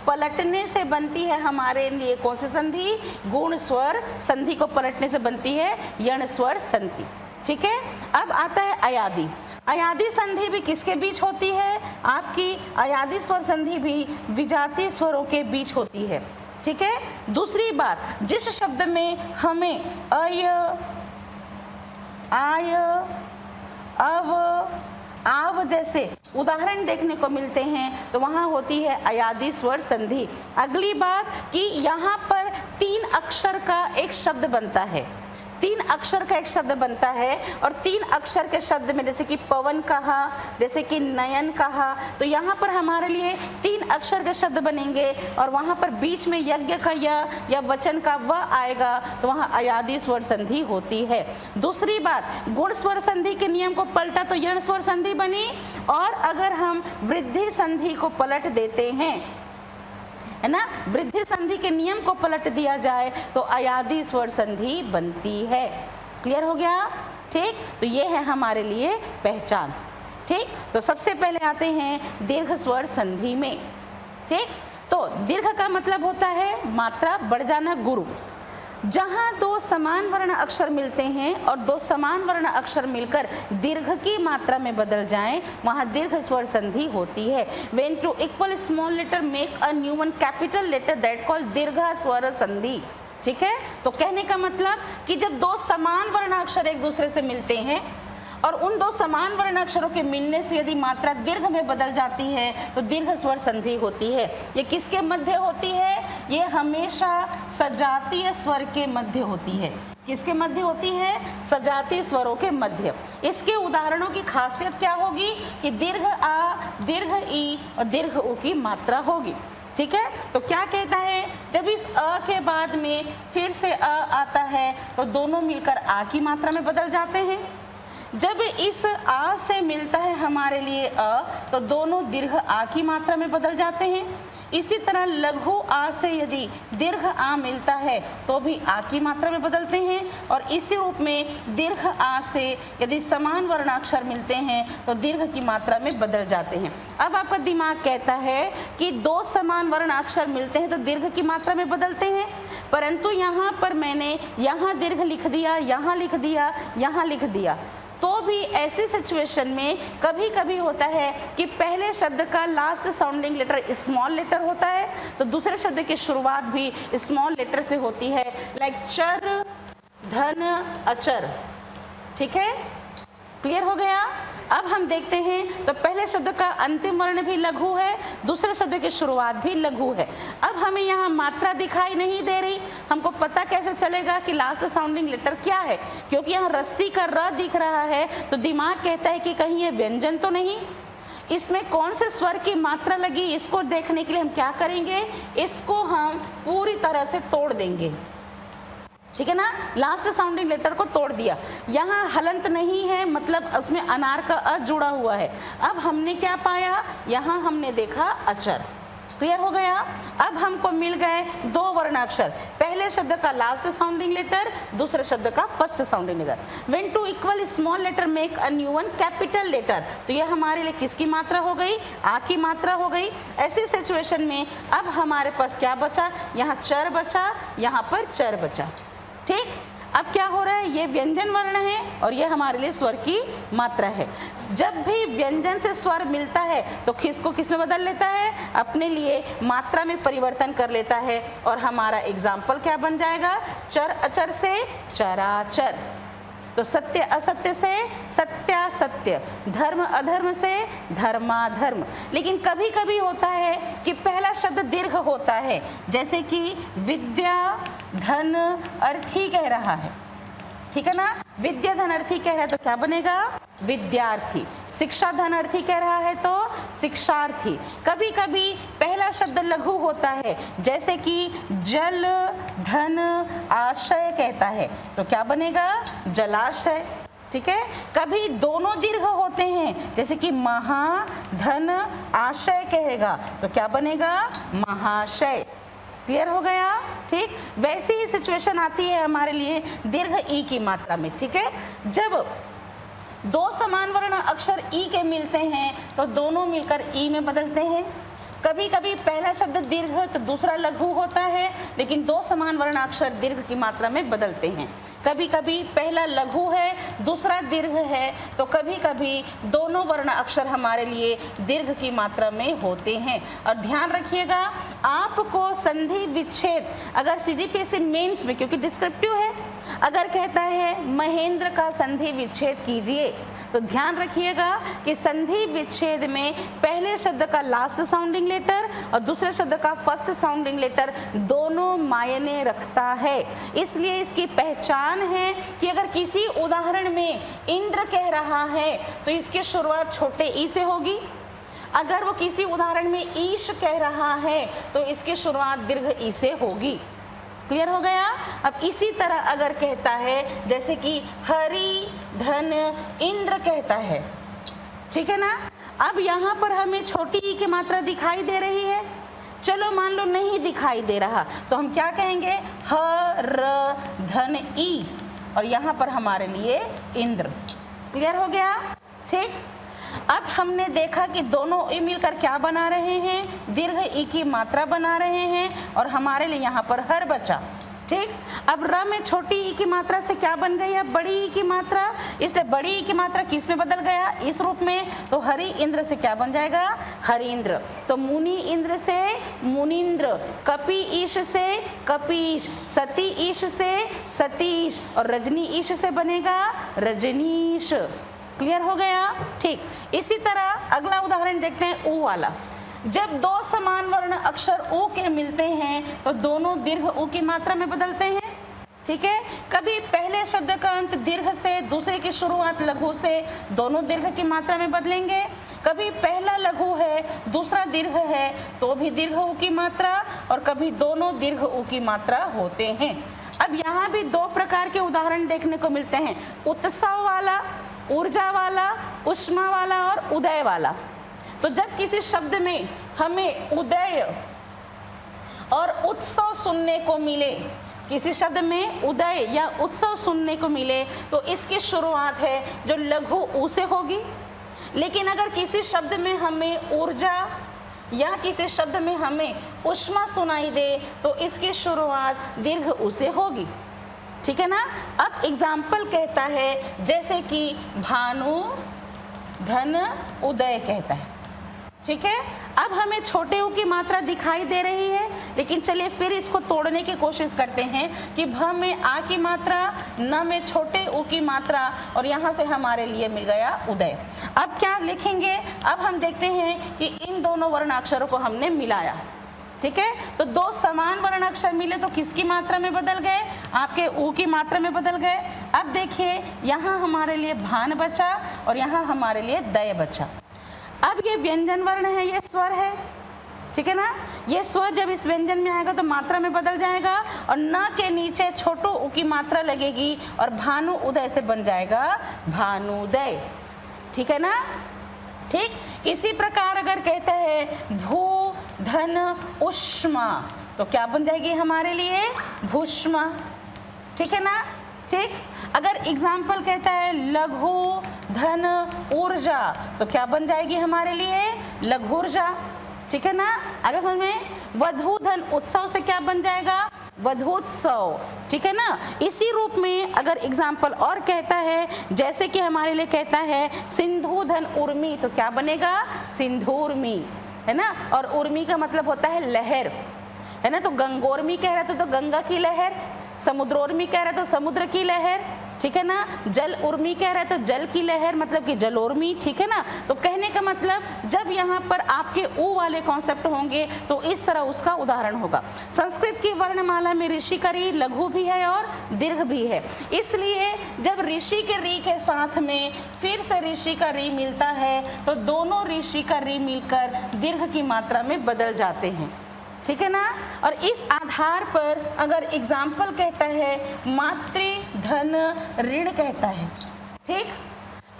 पलटने से बनती है हमारे लिए कौन सी संधि? गुण स्वर संधि को पलटने से बनती है यण स्वर संधि। ठीक है, अब आता है अयादि। अयादि संधि भी किसके बीच होती है? आपकी अयादि स्वर संधि भी विजातीय स्वरों के बीच होती है। ठीक है, दूसरी बात, जिस शब्द में हमें अय, आय, अव, आव जैसे उदाहरण देखने को मिलते हैं तो वहां होती है अयादि स्वर संधि। अगली बात कि यहाँ पर 3 अक्षर का एक शब्द बनता है, 3 अक्षर का एक शब्द बनता है, और 3 अक्षर के शब्द में जैसे कि पवन कहा, जैसे कि नयन कहा, तो यहाँ पर हमारे लिए 3 अक्षर के शब्द बनेंगे और वहाँ पर बीच में यज्ञ का या वचन का व आएगा, तो वहाँ अयादि स्वर संधि होती है। दूसरी बात, गुण स्वर संधि के नियम को पलटा तो यण स्वर संधि बनी, और अगर हम वृद्धि संधि को पलट देते हैं, है ना, वृद्धि संधि के नियम को पलट दिया जाए तो अयादि स्वर संधि बनती है। क्लियर हो गया? ठीक, तो ये है हमारे लिए पहचान। ठीक, तो सबसे पहले आते हैं दीर्घ स्वर संधि में। ठीक, तो दीर्घ का मतलब होता है मात्रा बढ़ जाना, गुरु। जहाँ 2 समान वर्ण अक्षर मिलते हैं और 2 समान वर्ण अक्षर मिलकर दीर्घ की मात्रा में बदल जाएं, वहाँ दीर्घ स्वर संधि होती है। When two equal small letter make a new one capital letter that called दीर्घ स्वर संधि। ठीक है, तो कहने का मतलब कि जब 2 समान वर्ण अक्षर एक दूसरे से मिलते हैं और उन 2 समान वर्ण अक्षरों के मिलने से यदि मात्रा दीर्घ में बदल जाती है तो दीर्घ स्वर संधि होती है। ये किसके मध्य होती है? ये हमेशा सजातीय स्वर के मध्य होती है। किसके मध्य होती है? सजातीय स्वरों के मध्य। इसके उदाहरणों की खासियत क्या होगी कि दीर्घ आ, दीर्घ ई और दीर्घ उ की मात्रा होगी। ठीक है, तो क्या कहता है, जब इस अ के बाद में फिर से अ आता है तो दोनों मिलकर आ की मात्रा में बदल जाते हैं। जब इस आ से मिलता है हमारे लिए अ तो दोनों दीर्घ आ की मात्रा में बदल जाते हैं। इसी तरह लघु आ से यदि दीर्घ आ मिलता है तो भी आ की मात्रा में बदलते हैं, और इसी रूप में दीर्घ आ से यदि समान वर्णाक्षर मिलते हैं तो दीर्घ की मात्रा में बदल जाते हैं। अब आपका दिमाग कहता है कि 2 समान वर्णाक्षर मिलते हैं तो दीर्घ की मात्रा में बदलते हैं, परंतु यहाँ पर मैंने यहाँ दीर्घ लिख दिया, यहाँ लिख दिया, यहाँ लिख दिया, तो भी ऐसी सिचुएशन में कभी कभी होता है कि पहले शब्द का last sounding letter small letter होता है तो दूसरे शब्द की शुरुआत भी स्मॉल लेटर से होती है, लाइक चर, धन, अचर। ठीक है, क्लियर हो गया? अब हम देखते हैं तो पहले शब्द का अंतिम वर्ण भी लघु है, दूसरे शब्द की शुरुआत भी लघु है। अब हमें यहाँ मात्रा दिखाई नहीं दे रही, हमको पता कैसे चलेगा कि लास्ट साउंडिंग लेटर क्या है? क्योंकि यहाँ रस्सी का र दिख रहा है तो दिमाग कहता है कि कहीं ये व्यंजन तो नहीं, इसमें कौन से स्वर की मात्रा लगी। इसको देखने के लिए हम क्या करेंगे, इसको हम पूरी तरह से तोड़ देंगे। ठीक है ना, लास्ट साउंडिंग लेटर को तोड़ दिया, यहाँ हलंत नहीं है, मतलब उसमें अनार का अ जुड़ा हुआ है। अब हमने क्या पाया, यहाँ हमने देखा अचर। क्लियर हो गया? अब हमको मिल गए 2 वर्णाक्षर, पहले शब्द का लास्ट साउंडिंग लेटर, दूसरे शब्द का first sounding letter. When 2 equal small letter make a new one capital letter, तो यह हमारे लिए किसकी मात्रा हो गई? आ की मात्रा हो गई। ऐसी सिचुएशन में अब हमारे पास क्या बचा, यहाँ चर बचा, यहाँ पर चर बचा। ठीक, अब क्या हो रहा है, ये व्यंजन वर्ण है और ये हमारे लिए स्वर की मात्रा है। जब भी व्यंजन से स्वर मिलता है तो किसको किस में बदल लेता है, अपने लिए मात्रा में परिवर्तन कर लेता है, और हमारा एग्जाम्पल क्या बन जाएगा, चर अचर से चराचर, तो सत्य असत्य से सत्यासत्य, धर्म अधर्म से धर्माधर्म। लेकिन कभी कभी होता है कि पहला शब्द दीर्घ होता है, जैसे कि विद्या, धन, अर्थी कह रहा है। ठीक है ना, विद्या धनार्थी कह रहा है तो क्या बनेगा? विद्यार्थी। शिक्षा धनार्थी कह रहा है तो शिक्षार्थी। कभी कभी पहला शब्द लघु होता है, जैसे कि जल धन आशय कहता है तो क्या बनेगा? जलाशय। ठीक है। कभी दोनों दीर्घ होते हैं, जैसे कि महा धन आशय कहेगा तो क्या बनेगा? महाशय। क्लियर हो गया? ठीक। वैसी ही सिचुएशन आती है हमारे लिए दीर्घ ई की मात्रा में। ठीक है। जब दो समान वर्ण अक्षर ई के मिलते हैं तो दोनों मिलकर ई में बदलते हैं। कभी कभी पहला शब्द दीर्घ तो दूसरा लघु होता है, लेकिन दो समान वर्ण अक्षर दीर्घ की मात्रा में बदलते हैं। कभी कभी पहला लघु है दूसरा दीर्घ है, तो कभी कभी दोनों वर्ण अक्षर हमारे लिए दीर्घ की मात्रा में होते हैं। और ध्यान रखिएगा, आपको संधि विच्छेद अगर सीजीपीएससी मेंस में, क्योंकि डिस्क्रिप्टिव है, अगर कहता है महेंद्र का संधि विच्छेद कीजिए, तो ध्यान रखिएगा कि संधि विच्छेद में पहले शब्द का लास्ट साउंडिंग लेटर और दूसरे शब्द का फर्स्ट साउंडिंग लेटर दोनों मायने रखता है। इसलिए इसकी पहचान है कि अगर किसी उदाहरण में इंद्र कह रहा है तो इसकी शुरुआत छोटे ई से होगी। अगर वो किसी उदाहरण में ईश कह रहा है तो इसकी शुरुआत दीर्घ ई से होगी। क्लियर हो गया? अब इसी तरह अगर कहता है, जैसे कि हरि धन इंद्र कहता है, ठीक है ना। अब यहाँ पर हमें छोटी ई की मात्रा दिखाई दे रही है। चलो मान लो नहीं दिखाई दे रहा तो हम क्या कहेंगे? ह र धन ई, और यहाँ पर हमारे लिए इंद्र। क्लियर हो गया? ठीक। अब हमने देखा कि दोनों ई मिलकर क्या बना रहे हैं? दीर्घ ई की मात्रा बना रहे हैं, और हमारे लिए यहाँ पर हर बचा। ठीक। अब र में छोटी ई की मात्रा से क्या बन गई? अब बड़ी ई की मात्रा। इसलिए बड़ी ई की मात्रा किस में बदल गया? इस रूप में। तो हरि इंद्र से क्या बन जाएगा? हरिंद्र। तो मुनि इंद्र से मुनिंद्र, कपि ईश से कपीश, सती ईश से सतीश, और रजनी ईश से बनेगा रजनीश। क्लियर हो गया? ठीक। इसी तरह अगला उदाहरण देखते हैं ऊ वाला। जब दो समान वर्ण अक्षर ऊ के मिलते हैं तो दोनों दीर्घ ऊ की मात्रा में बदलते हैं। ठीक है। कभी पहले शब्द का अंत दीर्घ से, दूसरे की शुरुआत लघु से, दोनों दीर्घ की मात्रा में बदलेंगे। कभी पहला लघु है दूसरा दीर्घ है तो भी दीर्घ ऊ की मात्रा, और कभी दोनों दीर्घ ऊ की मात्रा होते हैं। अब यहाँ भी दो प्रकार के उदाहरण देखने को मिलते हैं, उत्सव वाला, ऊर्जा वाला, उष्मा वाला और उदय वाला। तो जब किसी शब्द में हमें उदय और उत्सव सुनने को मिले, किसी शब्द में उदय या उत्सव सुनने को मिले, तो इसकी शुरुआत है जो लघु ऊ से होगी। लेकिन अगर किसी शब्द में हमें ऊर्जा या किसी शब्द में हमें उष्मा सुनाई दे तो इसकी शुरुआत दीर्घ ऊ से होगी। ठीक है ना। अब एग्जाम्पल कहता है, जैसे कि भानु धन उदय कहता है। ठीक है। अब हमें छोटे ऊ की मात्रा दिखाई दे रही है, लेकिन चलिए फिर इसको तोड़ने की कोशिश करते हैं कि भ में आ की मात्रा, न में छोटे ऊ की मात्रा, और यहाँ से हमारे लिए मिल गया उदय। अब क्या लिखेंगे? अब हम देखते हैं कि इन दोनों वर्ण अक्षरों को हमने मिलाया। ठीक है। तो दो समान वर्ण अक्षर मिले तो किसकी मात्रा में बदल गए? आपके ऊ की मात्रा में बदल गए। अब देखिए, यहाँ हमारे लिए भान बचा और यहाँ हमारे लिए दय बचा। अब ये व्यंजन वर्ण है, ये स्वर है। ठीक है ना। ये स्वर जब इस व्यंजन में आएगा तो मात्रा में बदल जाएगा, और न के नीचे छोटो ऊ की मात्रा लगेगी और भानु उदय से बन जाएगा भानुदय। ठीक है ना। ठीक। इसी प्रकार अगर कहता है भू धन उष्मा तो क्या बन जाएगी हमारे लिए? भूष्मा। ठीक है ना। ठीक। अगर एग्जाम्पल कहता है लघु धन ऊर्जा तो क्या बन जाएगी हमारे लिए? लघुर्जा। ठीक है ना। अगर हमें वधु धन उत्सव से क्या बन जाएगा? वधोत्सव। ठीक है ना। इसी रूप में अगर एग्जाम्पल और कहता है, जैसे कि हमारे लिए कहता है सिंधु धन उर्मी तो क्या बनेगा? सिंधुर्मी। है ना। और उर्मी का मतलब होता है लहर, है ना। तो गंगोर्मी कह रहे तो गंगा की लहर, समुद्रोर्मी कह रहे तो समुद्र की लहर। ठीक है ना। जल उर्मी कह रहे हैं तो जल की लहर मतलब कि जल उर्मी, ठीक है ना। तो कहने का मतलब जब यहाँ पर आपके ऊ वाले कॉन्सेप्ट होंगे तो इस तरह उसका उदाहरण होगा। संस्कृत की वर्णमाला में ऋषि का री लघु भी है और दीर्घ भी है, इसलिए जब ऋषि के री के साथ में फिर से ऋषि का री मिलता है तो दोनों ऋषि का री मिलकर दीर्घ की मात्रा में बदल जाते हैं, ठीक है ना। और इस आधार पर अगर एग्जाम्पल कहता है मातृ धन ऋण कहता है, ठीक,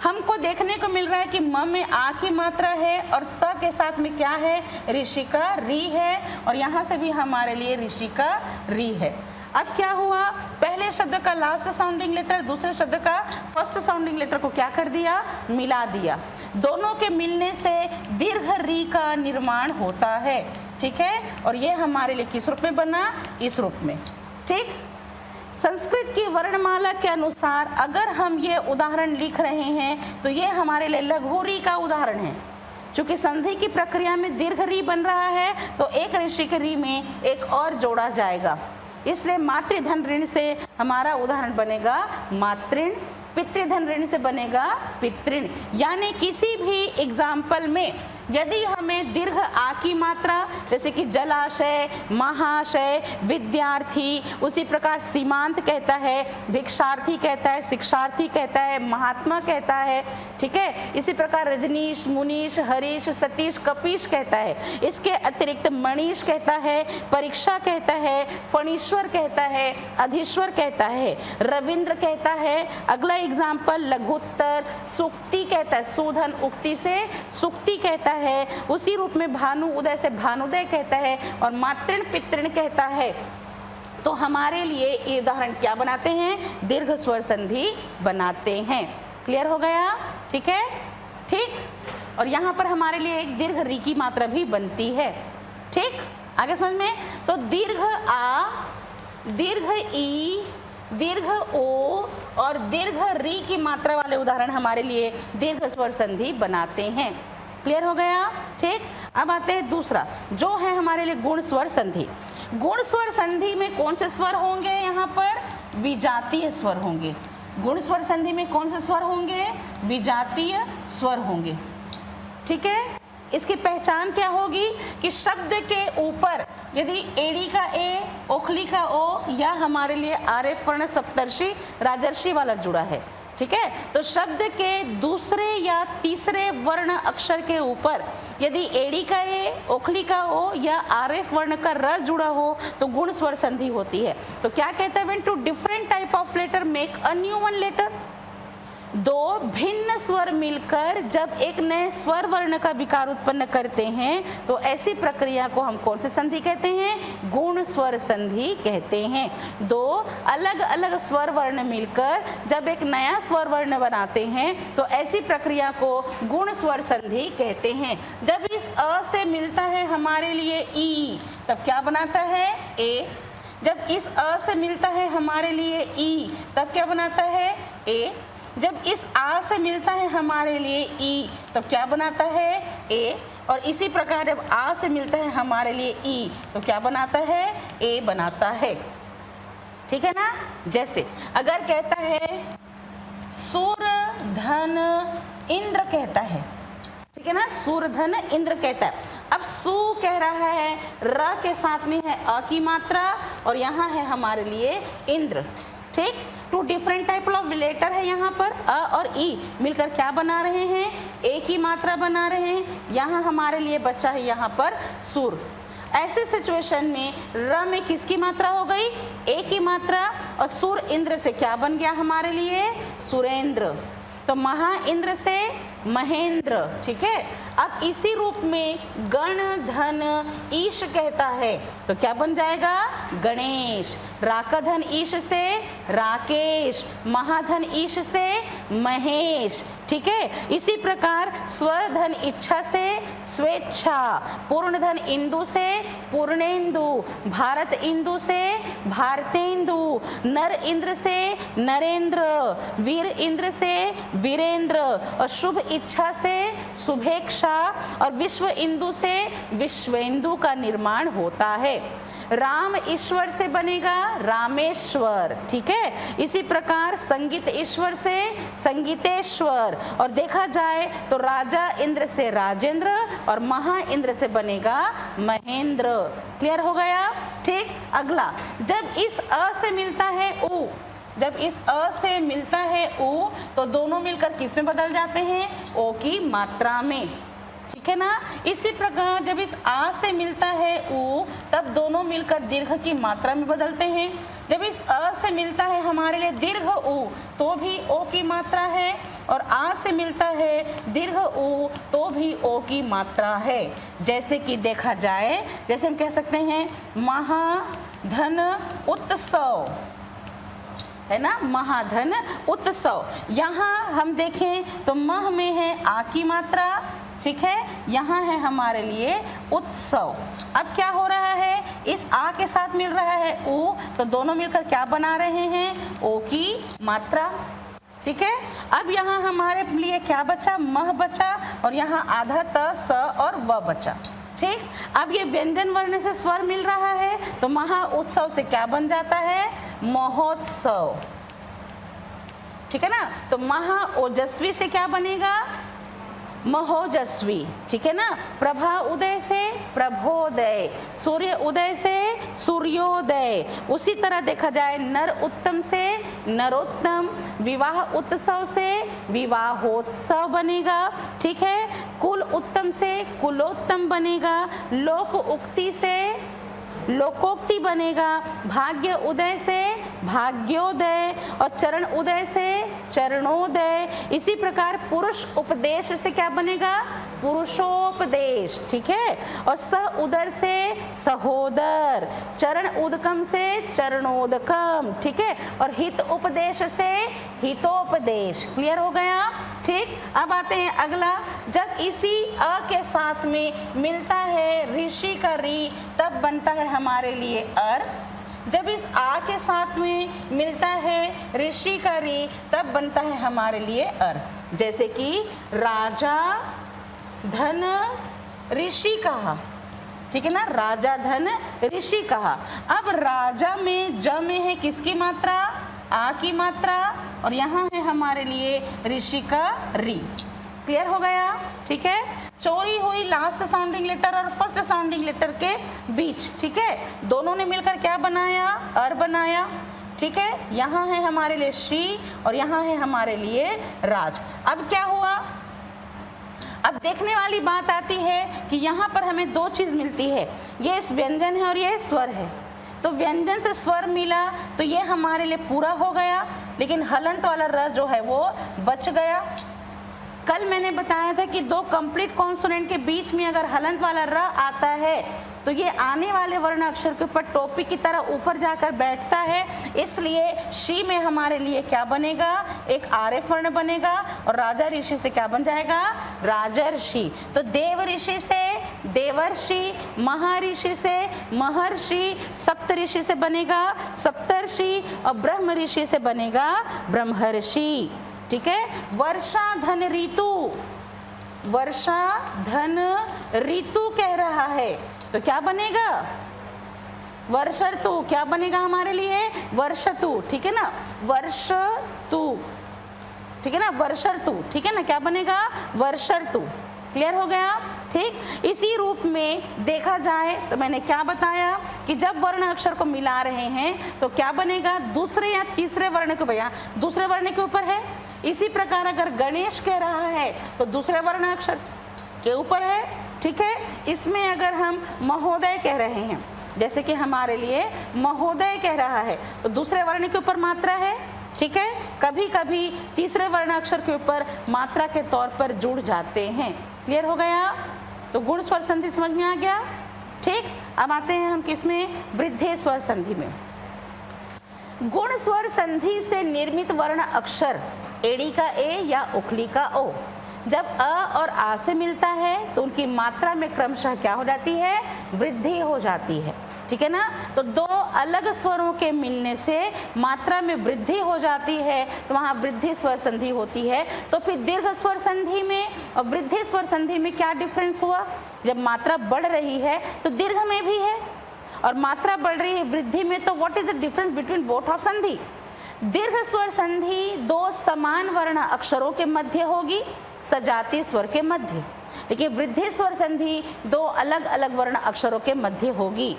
हमको देखने को मिल रहा है कि म में आ की मात्रा है और त के साथ में क्या है, ऋषि का री है, और यहाँ से भी हमारे लिए ऋषि का री है। अब क्या हुआ, पहले शब्द का लास्ट साउंडिंग लेटर दूसरे शब्द का फर्स्ट साउंडिंग लेटर को क्या कर दिया, मिला दिया। दोनों के मिलने से दीर्घ री का निर्माण होता है, ठीक है। और ये हमारे लिए किस रूप में बना, इस रूप में, ठीक। संस्कृत की वर्णमाला के अनुसार अगर हम ये उदाहरण लिख रहे हैं तो ये हमारे लिए लघु री का उदाहरण है। चूंकि संधि की प्रक्रिया में दीर्घ री बन रहा है तो एक ऋषि के री में एक और जोड़ा जाएगा, इसलिए मातृधन ऋण से हमारा उदाहरण बनेगा मातृण, पितृधन ऋण से बनेगा पितृण। यानी किसी भी एग्जाम्पल में यदि हमें दीर्घ आ की मात्रा जैसे कि जलाशय, महाशय, विद्यार्थी, उसी प्रकार सीमांत कहता है, भिक्षार्थी कहता है, शिक्षार्थी कहता है, महात्मा कहता है, ठीक है। इसी प्रकार रजनीश, मुनीश, हरीश, सतीश, कपीश कहता है। इसके अतिरिक्त मणिश कहता है, परीक्षा कहता है, फणीश्वर कहता है, अधीश्वर कहता है, रविंद्र कहता है। अगला एग्जाम्पल लघुत्तर, सुक्ति कहता है, सुधन उक्ति से सुक्ति कहता है। उसी रूप में भानु उदय से भानुदय कहता है और मातृण पितृण कहता है। तो हमारे लिए ये उदाहरण क्या बनाते हैं, दीर्घ स्वर संधि बनाते हैं। क्लियर हो गया, ठीक है, ठीक। और यहाँ पर हमारे लिए एक दीर्घ री की मात्रा भी बनती है, ठीक। आगे समझ में, तो दीर्घ आ, दीर्घ ई, दीर्घ ओ और दीर्घ री की मात्रा वाले उदाहरण हमारे लिए दीर्घ स्वर संधि बनाते हैं। क्लियर हो गया, ठीक। अब आते हैं दूसरा जो है हमारे लिए गुण स्वर संधि। गुण स्वर संधि में कौन से स्वर होंगे, यहाँ पर विजातीय स्वर होंगे। गुण स्वर संधि में कौन से स्वर होंगे, विजातीय स्वर होंगे, ठीक है। इसकी पहचान क्या होगी कि शब्द के ऊपर यदि एड़ी का ए, ओखली का ओ या हमारे लिए आरेफ वर्ण सप्तर्षि राजर्षि वाला जुड़ा है, ठीक है। तो शब्द के दूसरे या तीसरे वर्ण अक्षर के ऊपर यदि एड़ी का ए, ओखली का ओ या आरेफ वर्ण का र जुड़ा हो तो गुण स्वर संधि होती है। तो क्या कहता है, when two different type of letter make a new one letter, दो भिन्न स्वर मिलकर जब एक नए स्वर वर्ण का विकार उत्पन्न करते हैं तो ऐसी प्रक्रिया को हम कौन सी संधि कहते हैं, गुण स्वर संधि कहते हैं। दो अलग अलग स्वर वर्ण मिलकर जब एक नया स्वर वर्ण बनाते हैं तो ऐसी प्रक्रिया को गुण स्वर संधि कहते हैं। जब इस अ से मिलता है हमारे लिए ई तब क्या बनाता है, ए। जब इस अ से मिलता है हमारे लिए ई तब क्या बनाता है, ए। जब इस आ से मिलता है हमारे लिए ई तब क्या बनाता है, ए। और इसी प्रकार जब आ से मिलता है हमारे लिए ई तो क्या बनाता है, ए बनाता है, ठीक है ना। जैसे अगर कहता है सूर धन इंद्र कहता है, ठीक है ना, सूर धन इंद्र कहता है। अब सु कह रहा है, र के साथ में है अ की मात्रा और यहाँ है हमारे लिए इंद्र, ठीक। Two different type of letter है, यहाँ पर अ और ई मिलकर क्या बना रहे हैं, ए की मात्रा बना रहे हैं। यहाँ हमारे लिए बच्चा है यहाँ पर सुर। ऐसे सिचुएशन में र में किसकी मात्रा हो गई, ए की मात्रा, और सुर इंद्र से क्या बन गया हमारे लिए, सुरेंद्र। तो महा इंद्र से महेंद्र, ठीक है। अब इसी रूप में गण धन ईश कहता है तो क्या बन जाएगा, गणेश। राकाधन ईश से राकेश, महाधन ईश से महेश, ठीक है। इसी प्रकार स्वधन इच्छा से स्वेच्छा, पूर्णधन इंदु से पूर्णेंदु, भारत इंदु से भारतेंदु, नर इंद्र से नरेंद्र, वीर इंद्र से वीरेंद्र, और शुभ इच्छा से शुभेच्छा और विश्व इंदु से विश्वेंदु का निर्माण होता है। राम ईश्वर से बनेगा रामेश्वर, ठीक है। इसी प्रकार संगीत ईश्वर से संगीतेश्वर, और देखा जाए तो राजा इंद्र से राजेंद्र और महा इंद्र से बनेगा महेंद्र। क्लियर हो गया? ठीक। अगला, जब इस अ से मिलता है उ, जब इस अ से मिलता है उ तो दोनों मिलकर किस में बदल जाते हैं? ओ की मात्रा में, ठीक है ना। इसी प्रकार जब इस आ से मिलता है उ तब दोनों मिलकर दीर्घ की मात्रा में बदलते हैं। जब इस अ से मिलता है हमारे लिए दीर्घ उ तो भी ओ की मात्रा है, और आ से मिलता है दीर्घ उ तो भी ओ की मात्रा है। जैसे कि देखा जाए, जैसे हम कह सकते हैं महाधन उत्सव, है ना, महाधन उत्सव। यहाँ हम देखें तो मह में है आ की मात्रा, ठीक है, यहाँ है हमारे लिए उत्सव। अब क्या हो रहा है, इस आ के साथ मिल रहा है उ, तो दोनों मिलकर क्या बना रहे हैं? ओ की मात्रा, ठीक है। अब यहाँ हमारे लिए क्या बचा? मह बचा, और यहाँ आधा त स और व बचा, ठीक। अब ये व्यंजन वर्ण से स्वर मिल रहा है तो महा उत्सव से क्या बन जाता है? महोत्सव, ठीक है ना। तो महा ओजस्वी से क्या बनेगा? महोजस्वी, ठीक है ना। प्रभा उदय से प्रभोदय, सूर्य उदय से सूर्योदय। उसी तरह देखा जाए नर उत्तम से नरोत्तम, विवाह उत्सव से विवाहोत्सव बनेगा, ठीक है। कुल उत्तम से कुलोत्तम बनेगा, लोक उक्ति से लोकोक्ति बनेगा, भाग्य उदय से भाग्योदय, और चरण उदय से चरणोदय। इसी प्रकार पुरुष उपदेश से क्या बनेगा? पुरुषोपदेश, ठीक है। और सह उदर से सहोदर, चरण उदकम से चरणोदकम, ठीक है। और हित उपदेश से हितोपदेश। क्लियर हो गया? ठीक। अब आते हैं अगला, जब इसी अ के साथ में मिलता है ऋषि का री तब बनता है हमारे लिए अर। जब इस आ के साथ में मिलता है ऋषि का री तब बनता है हमारे लिए अर। जैसे कि राजा धन ऋषि कहा, ठीक है ना, राजा धन ऋषि कहा। अब राजा में ज में है किसकी मात्रा? आ की मात्रा, और यहाँ है हमारे लिए ऋषि का री। क्लियर हो गया? ठीक है। चोरी हुई लास्ट साउंडिंग लेटर और फर्स्ट साउंडिंग लेटर के बीच, ठीक है, दोनों ने मिलकर क्या बनाया? अर बनाया, ठीक है। यहाँ है हमारे लिए श्री और यहाँ है हमारे लिए राज। अब क्या हुआ? अब देखने वाली बात आती है कि यहाँ पर हमें दो चीज़ मिलती है, ये इस व्यंजन है और ये स्वर है। तो व्यंजन से स्वर मिला तो ये हमारे लिए पूरा हो गया, लेकिन हलंत वाला र जो है वो बच गया। कल मैंने बताया था कि दो कंप्लीट कॉन्सोनेंट के बीच में अगर हलंत वाला र आता है तो ये आने वाले वर्ण अक्षर के ऊपर टोपी की तरह ऊपर जाकर बैठता है, इसलिए शी में हमारे लिए क्या बनेगा? एक आरेफ वर्ण बनेगा, और राजा ऋषि से क्या बन जाएगा? राजर्षि। तो देव ऋषि से देवर्षि, महर्षि से महर्षि, सप्त ऋषि से बनेगा सप्तर्षि, और ब्रह्म ऋषि से बनेगा ब्रह्मर्षि, ठीक है। वर्षा धन ऋतु, वर्षा धन ऋतु कह रहा है तो क्या बनेगा? वर्षर्तु। क्या बनेगा हमारे लिए? वर्षतु, ठीक है ना, वर्षतु, ठीक है ना, वर्षर्तु, ठीक है ना, क्या बनेगा? वर्षर्तु। क्लियर हो गया? ठीक। इसी रूप में देखा जाए तो मैंने क्या बताया कि जब वर्ण अक्षर को मिला रहे हैं तो क्या बनेगा? दूसरे या तीसरे वर्ण के, भैया दूसरे वर्ण के ऊपर है। इसी प्रकार अगर गणेश कह रहा है तो दूसरे वर्ण अक्षर के ऊपर है, ठीक है। इसमें अगर हम महोदय कह रहे हैं, जैसे कि हमारे लिए महोदय कह रहा है तो दूसरे वर्ण के ऊपर मात्रा है, ठीक है। कभी कभी तीसरे वर्ण अक्षर के ऊपर मात्रा के तौर पर जुड़ जाते हैं। क्लियर हो गया? तो गुण स्वर संधि समझ में आ गया? ठीक। अब आते हैं हम किसमें? वृद्धि स्वर संधि में। गुण स्वर संधि से निर्मित वर्ण अक्षर एड़ी का ए या उखली का ओ जब अ और आ से मिलता है तो उनकी मात्रा में क्रमशः क्या हो जाती है? वृद्धि हो जाती है, ठीक है ना। तो दो अलग स्वरों के मिलने से मात्रा में वृद्धि हो जाती है तो वहाँ वृद्धि स्वर संधि होती है। तो फिर दीर्घ स्वर संधि में और वृद्धि स्वर संधि में क्या डिफरेंस हुआ? जब मात्रा बढ़ रही है तो दीर्घ में भी है और मात्रा बढ़ रही है वृद्धि में, तो what is the difference between both of संधि? दीर्घ स्वर संधि दो समान वर्ण अक्षरों के मध्य होगी, सजातीय स्वर के मध्य। देखिए वृद्धि स्वर संधि दो अलग अलग वर्ण अक्षरों के मध्य होगी।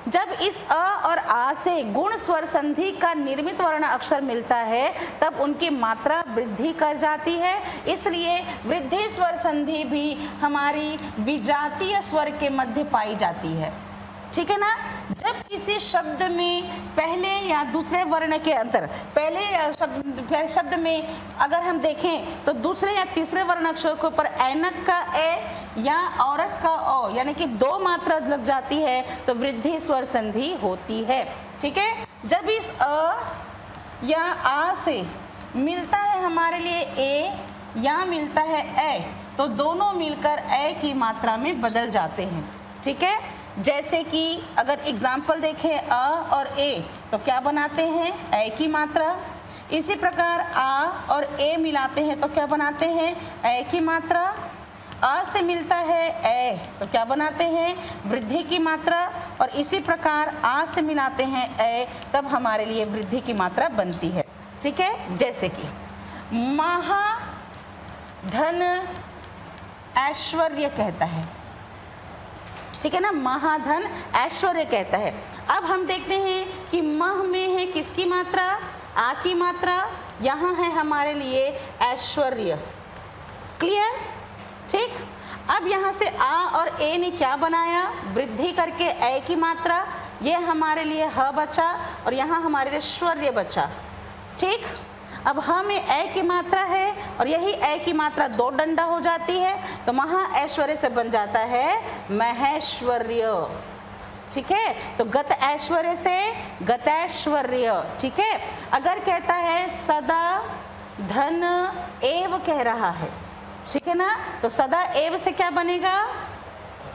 जब इस अ और आ से गुण स्वर संधि का निर्मित वर्ण अक्षर मिलता है तब उनकी मात्रा वृद्धि कर जाती है, इसलिए वृद्धि स्वर संधि भी हमारी विजातीय स्वर के मध्य पाई जाती है। ठीक है ना। जब किसी शब्द में पहले या दूसरे वर्ण के अंतर, पहले शब्द में अगर हम देखें तो दूसरे या तीसरे वर्ण अक्षर के ऊपर ऐनक का ए या औरत का ओ यानी कि दो मात्रा लग जाती है तो वृद्धि स्वर संधि होती है। ठीक है। जब इस अ या आ से मिलता है हमारे लिए ए या मिलता है ए तो दोनों मिलकर ए की मात्रा में बदल जाते हैं। ठीक है। जैसे कि अगर एग्जाम्पल देखें अ और ए तो क्या बनाते हैं? ए की मात्रा। इसी प्रकार आ और ए मिलाते हैं तो क्या बनाते हैं? ए की मात्रा। अ से मिलता है ए तो क्या बनाते हैं? वृद्धि की मात्रा। और इसी प्रकार आ से मिलाते हैं ए तब हमारे लिए वृद्धि की मात्रा बनती है। ठीक है। जैसे कि महा धन ऐश्वर्य कहता है। ठीक है ना। महाधन ऐश्वर्य कहता है। अब हम देखते हैं कि मह में है किसकी मात्रा? आ की मात्रा। यहाँ है हमारे लिए ऐश्वर्य। क्लियर? ठीक। अब यहाँ से आ और ए ने क्या बनाया? वृद्धि करके ए की मात्रा। ये हमारे लिए ह बचा और यहाँ हमारे लिए ऐश्वर्य बचा। ठीक। अब ह में ए की मात्रा है और यही ए की मात्रा दो डंडा हो जाती है तो महा ऐश्वर्य से बन जाता है महेश्वर्य। ठीक है। तो गत ऐश्वर्य से गतैश्वर्य। ठीक है। अगर कहता है सदा धन एव कह रहा है, ठीक है ना, तो सदा एव से क्या बनेगा?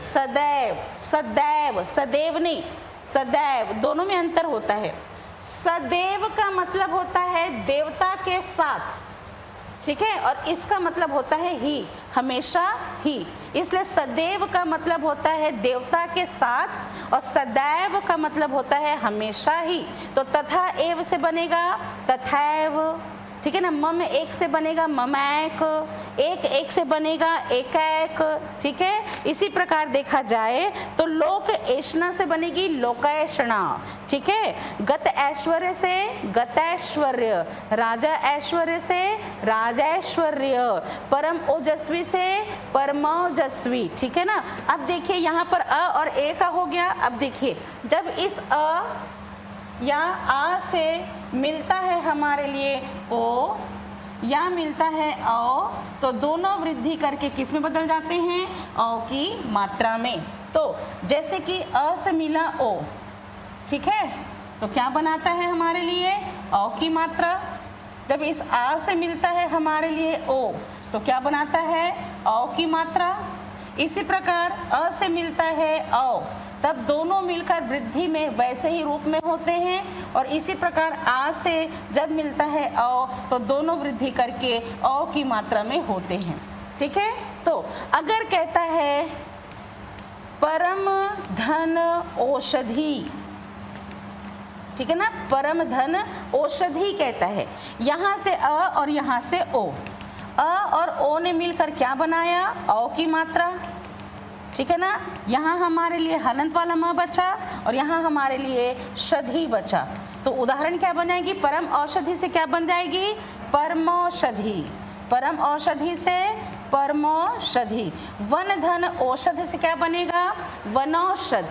सदैव। सदैव, सदैव नहीं, सदैव, दोनों में अंतर होता है। सदैव का मतलब होता है देवता के साथ। ठीक है। और इसका मतलब होता है ही, हमेशा ही। इसलिए सदैव का मतलब होता है देवता के साथ और सदैव का मतलब होता है हमेशा ही। तो तथा एव से बनेगा तथैव। ठीक है ना। मम एक से बनेगा ममैक, एक एक से बनेगा एकैक। ठीक है। इसी प्रकार देखा जाए तो लोक ऐष्णा से बनेगी लोकैष्णा। ठीक है। गत ऐश्वर्य से गतैश्वर्य, राजा ऐश्वर्य से राजैश्वर्य, परम ओजस्वी से परमोजस्वी। ठीक है ना। अब देखिए यहाँ पर अ और ए का हो गया। अब देखिए जब इस अ या आ से मिलता है हमारे लिए ओ या मिलता है औ तो दोनों वृद्धि करके किस में बदल जाते हैं? औ की मात्रा में। तो जैसे कि अ से मिला ओ, ठीक है, तो क्या बनाता है हमारे लिए? औ की मात्रा। जब इस आ से मिलता है हमारे लिए ओ तो क्या बनाता है? औ की मात्रा। इसी प्रकार अ से मिलता है औ तब दोनों मिलकर वृद्धि में वैसे ही रूप में होते हैं। और इसी प्रकार आ से जब मिलता है औ तो दोनों वृद्धि करके औ की मात्रा में होते हैं। ठीक है। तो अगर कहता है परम धन औषधि, ठीक है ना, परम धन औषधि कहता है। यहाँ से अ और यहाँ से ओ, अ और ओ ने मिलकर क्या बनाया? औ की मात्रा। ठीक है ना। यहाँ हमारे लिए हलंत वाला म बचा और यहाँ हमारे लिए शधि बचा। तो उदाहरण क्या बनाएगी? परम औषधि से क्या बन जाएगी? परमौषधि। परम औषधि से परमौषधि। वन धन औषधि से क्या बनेगा? वनौषध।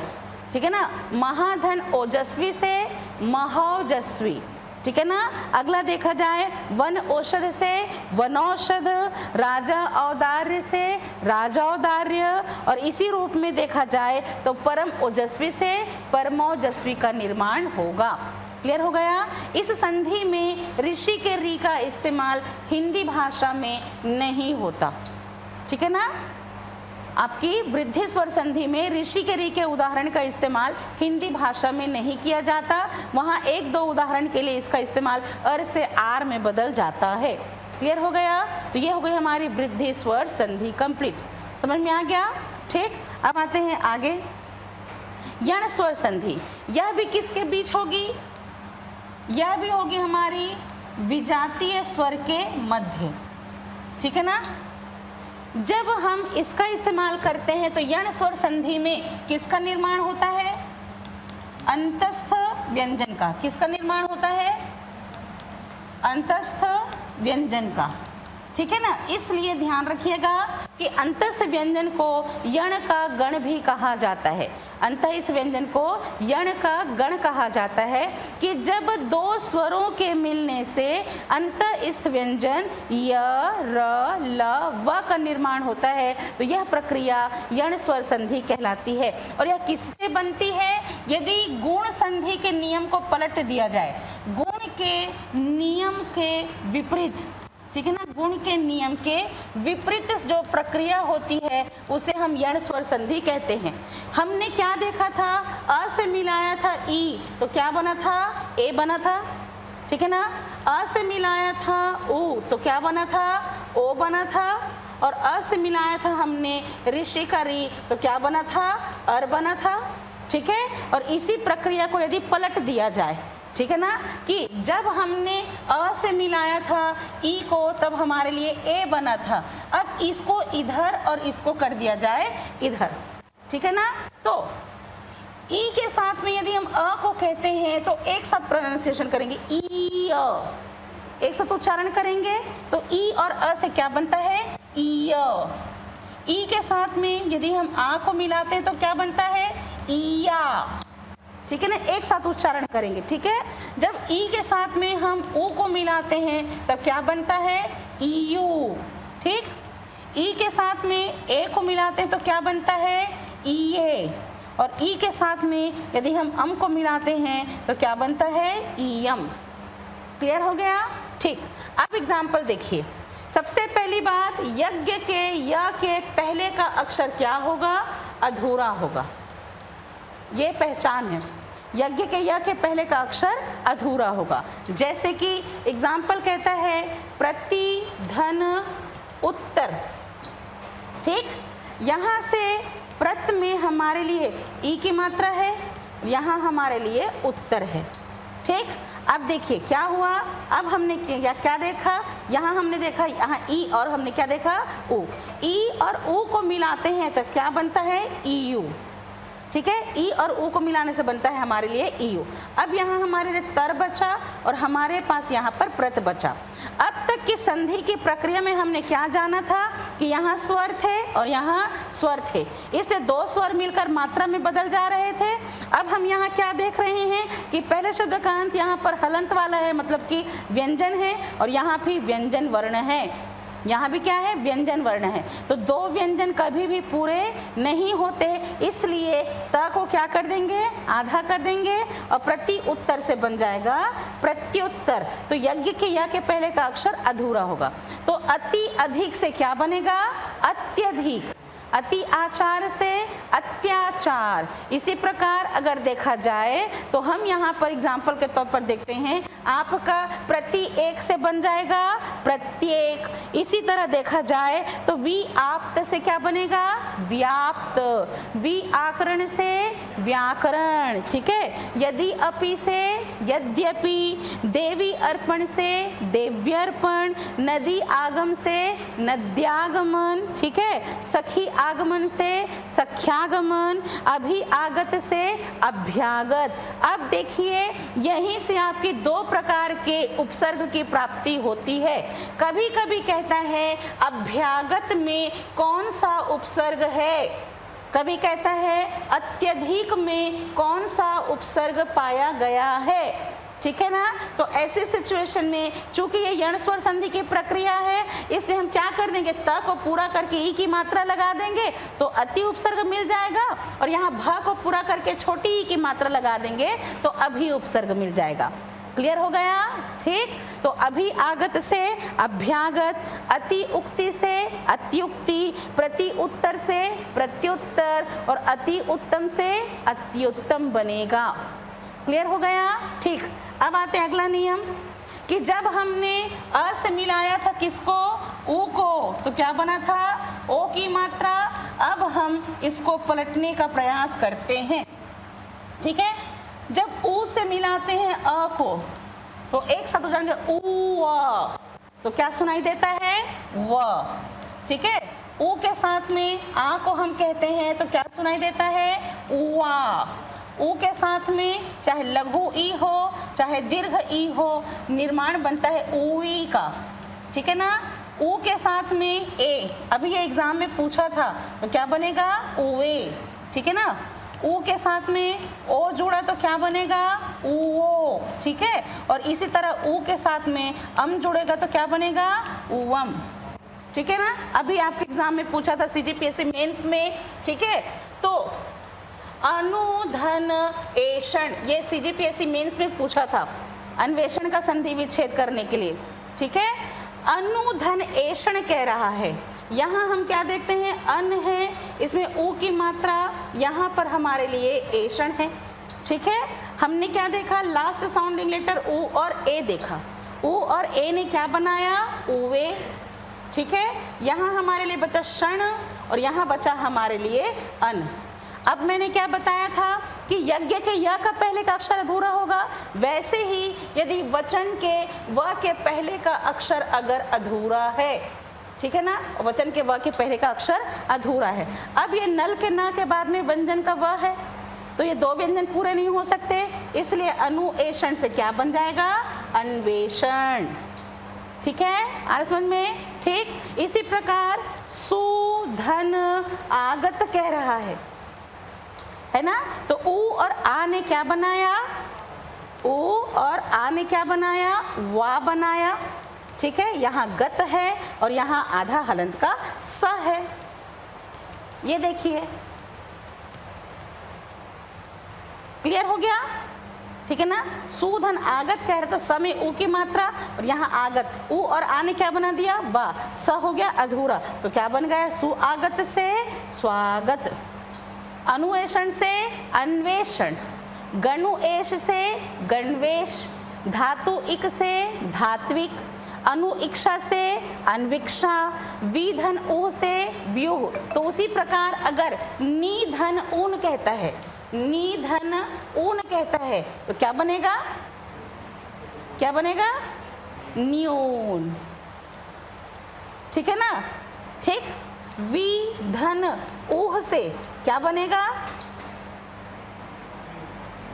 ठीक है ना। महाधन ओजस्वी से महौजस्वी। ठीक है ना। अगला देखा जाए वन औषध से वनौषध, राजा औदार्य से राजौदार्य, और इसी रूप में देखा जाए तो परम ओजस्वी से परमोजस्वी का निर्माण होगा। क्लियर हो गया। इस संधि में ऋषि के री का इस्तेमाल हिंदी भाषा में नहीं होता। ठीक है ना। आपकी वृद्धि स्वर संधि में ऋषि के री के उदाहरण का इस्तेमाल हिंदी भाषा में नहीं किया जाता। वहाँ एक दो उदाहरण के लिए इसका इस्तेमाल अर से आर में बदल जाता है। क्लियर हो गया। तो ये हो गई हमारी वृद्धि स्वर संधि कंप्लीट। समझ में आ गया। ठीक। अब आते हैं आगे। यण स्वर संधि, यह भी किसके बीच होगी? यह भी होगी हमारी विजातीय स्वर के मध्य, ठीक है ना। जब हम इसका इस्तेमाल करते हैं तो यण स्वर संधि में किसका निर्माण होता है? अंतस्थ व्यंजन का। किसका निर्माण होता है? अंतस्थ व्यंजन का, ठीक है ना। इसलिए ध्यान रखिएगा कि अंतस्थ व्यंजन को यण का गण भी कहा जाता है। अंतस्थ व्यंजन को यण का गण कहा जाता है कि जब दो स्वरों के मिलने से अंतस्थ व्यंजन य, र, ल, व का निर्माण होता है तो यह प्रक्रिया यण स्वर संधि कहलाती है। और यह किससे बनती है? यदि गुण संधि के नियम को पलट दिया जाए, गुण के नियम के विपरीत, ठीक है ना, गुण के नियम के विपरीत जो प्रक्रिया होती है उसे हम यण स्वर संधि कहते हैं। हमने क्या देखा था? अ से मिलाया था ई तो क्या बना था? ए बना था, ठीक है ना। अ से मिलाया था उ तो क्या बना था? ओ बना था। और अ से मिलाया था हमने ऋषि का री तो क्या बना था? अर बना था, ठीक है। और इसी प्रक्रिया को यदि पलट दिया जाए, ठीक है ना, कि जब हमने अ से मिलाया था ई को तब हमारे लिए ए बना था, अब इसको इधर और इसको कर दिया जाए इधर, ठीक है ना। तो ई के साथ में यदि हम अ को कहते हैं तो एक साथ प्रोनाउंसिएशन करेंगे, ई अ, एक साथ उच्चारण करेंगे तो ई और अ से क्या बनता है? ई अ। ई के साथ में यदि हम आ को मिलाते हैं तो क्या बनता है? ईया, ठीक है ना, एक साथ उच्चारण करेंगे, ठीक है। जब ई के साथ में हम ऊ को मिलाते हैं तब क्या बनता है? ईयू, ठीक। ई के साथ में ए को मिलाते हैं तो क्या बनता है? ईए। और ई के साथ में यदि हम अम को मिलाते हैं तो क्या बनता है? ईयम। क्लियर हो गया? ठीक। अब एग्जाम्पल देखिए। सबसे पहली बात, यज्ञ के य के पहले का अक्षर क्या होगा? अधूरा होगा। ये पहचान है, यज्ञ के य के पहले का अक्षर अधूरा होगा। जैसे कि एग्जाम्पल कहता है प्रति, धन, उत्तर, ठीक। यहाँ से प्रत में हमारे लिए ई की मात्रा है, यहाँ हमारे लिए उत्तर है, ठीक। अब देखिए क्या हुआ, अब हमने क्या देखा? यहाँ हमने देखा यहाँ ई और हमने क्या देखा? ऊ। ई और ऊ को मिलाते हैं तो क्या बनता है? ईयू, ठीक है। ई और ऊ को मिलाने से बनता है हमारे लिए ईयू। अब यहाँ हमारे लिए तर बचा और हमारे पास यहाँ पर प्रत बचा। अब तक की संधि की प्रक्रिया में हमने क्या जाना था कि यहाँ स्वर थे और यहाँ स्वर थे, इसलिए दो स्वर मिलकर मात्रा में बदल जा रहे थे। अब हम यहाँ क्या देख रहे हैं कि पहले शब्द का अंत यहाँ पर हलंत वाला है, मतलब कि व्यंजन है, और यहाँ भी व्यंजन वर्ण है। यहाँ भी क्या है? व्यंजन वर्ण है। तो दो व्यंजन कभी भी पूरे नहीं होते, इसलिए त को क्या कर देंगे? आधा कर देंगे और प्रति उत्तर से बन जाएगा प्रत्युत्तर। तो यज्ञ के या के पहले का अक्षर अधूरा होगा। तो अति अधिक से क्या बनेगा? अत्यधिक। अति आचार से अत्याचार। इसी प्रकार अगर देखा जाए तो हम यहाँ पर एग्जाम्पल के तौर पर देखते हैं, आपका प्रति एक से बन जाएगा प्रत्येक। इसी तरह देखा जाए तो वी आप्त से क्या बनेगा? व्याप्त। वी आकरण से व्याकरण, ठीक है। यदि अपि से यद्यपि, देवी अर्पण से देव्यर्पण, नदी आगम से नद्यागमन, ठीक है। सखी आगमन से सख्यागमन, अभी आगत से अभ्यागत। अब देखिए यहीं से आपकी दो प्रकार के उपसर्ग की प्राप्ति होती है। कभी कभी कहता है अभ्यागत में कौन सा उपसर्ग है, कभी कहता है अत्यधिक में कौन सा उपसर्ग पाया गया है, ठीक है ना। तो ऐसे सिचुएशन में चूंकि ये यण स्वर संधि की प्रक्रिया है, इसलिए हम क्या कर देंगे? त को पूरा करके ई की मात्रा लगा देंगे तो अति उपसर्ग मिल जाएगा, और यहाँ भ को पूरा करके छोटी ई की मात्रा लगा देंगे तो अभी उपसर्ग मिल जाएगा। क्लियर हो गया? ठीक। तो अभी आगत से अभ्यागत, अति उक्ति से अत्युक्ति, प्रति उत्तर से प्रत्युत्तर, और अति उत्तम से अत्युत्तम बनेगा। क्लियर हो गया? ठीक। अब आते हैं अगला नियम कि जब हमने अ से मिलाया था किसको? ऊ को, तो क्या बना था? ओ की मात्रा। अब हम इसको पलटने का प्रयास करते हैं। ठीक है। जब ऊ से मिलाते हैं अ को तो एक साथ हो जाएंगे ऊ आ, तो क्या सुनाई देता है व, ठीक है। ऊ के साथ में आ को हम कहते हैं तो क्या सुनाई देता है उआ। ऊ के साथ में चाहे लघु ई हो चाहे दीर्घ ई हो निर्माण बनता है ऊई का, ठीक है ना। ऊ के साथ में ए, अभी ये एग्जाम में पूछा था तो क्या बनेगा उए, ठीक है ना। ऊ के साथ में ओ जुड़ा तो क्या बनेगा ऊओ, ठीक है। और इसी तरह ऊ के साथ में अम जुड़ेगा तो क्या बनेगा उवम, ठीक है ना। अभी आपके एग्जाम में पूछा था सीजीपीएससी मेंस में, ठीक है। तो अनुधन एषण, ये सीजीपीएससी मेंस में पूछा था अन्वेषण का संधि विच्छेद करने के लिए, ठीक है। अनुधन एषण कह रहा है, यहाँ हम क्या देखते हैं अन है, इसमें ऊ की मात्रा, यहाँ पर हमारे लिए एषण है, ठीक है। हमने क्या देखा लास्ट साउंडिंग लेटर ऊ और ए देखा, ऊ और ए ने क्या बनाया उवे, ठीक है। यहाँ हमारे लिए बचा क्षण और यहाँ बचा हमारे लिए अन। अब मैंने क्या बताया था कि यज्ञ के य का पहले का अक्षर अधूरा होगा, वैसे ही यदि वचन के व के पहले का अक्षर अगर अधूरा है, ठीक है ना, वचन के व के पहले का अक्षर अधूरा है। अब ये नल के ना के बाद में व्यंजन का व है तो ये दो व्यंजन पूरे नहीं हो सकते, इसलिए अनुएषण से क्या बन जाएगा अन्वेषण, ठीक है। आ समझ में, ठीक। इसी प्रकार सुधन आगत कह रहा है ना। तो ऊ और आ ने क्या बनाया, ऊ और आ ने क्या बनाया वा बनाया, ठीक है। यहाँ गत है और यहाँ आधा हलंत का स है, ये देखिए क्लियर हो गया, ठीक है ना। सुधन आगत कह रहे तो स में ऊ की मात्रा और यहाँ आगत, ऊ और आ ने क्या बना दिया वा, स हो गया अधूरा तो क्या बन गया सुआगत से स्वागत, अनुएषण से अन्वेषण, गणुएश से गणवेश, धातु इक से धात्विक, अनुइक्षा से अन्विक्षा, विधन ऊह से व्यूह। तो उसी प्रकार अगर निधन ऊन कहता है, निधन ऊन कहता है तो क्या बनेगा, क्या बनेगा न्यून, ठीक है ना, ठीक। विधन ऊह से क्या बनेगा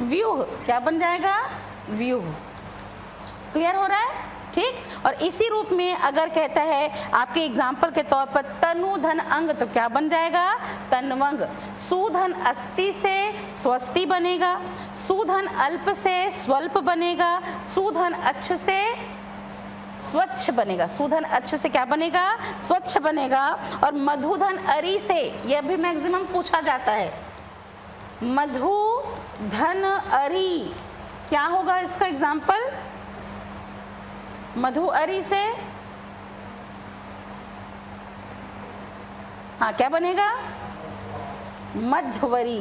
व्यूह, क्या बन जाएगा व्यूह, क्लियर हो रहा है, ठीक। और इसी रूप में अगर कहता है आपके एग्जाम्पल के तौर पर तनु धन अंग तो क्या बन जाएगा तन्वंग। सुधन अस्ति से स्वस्ति बनेगा, सुधन अल्प से स्वल्प बनेगा, सुधन अच्छ से स्वच्छ बनेगा, सुधन अच्छ से क्या बनेगा स्वच्छ बनेगा। और मधुधन अरि से, यह भी मैक्सिमम पूछा जाता है, मधुधन अरि क्या होगा इसका एग्जाम्पल, मधु अरि से हाँ क्या बनेगा मध्वरी,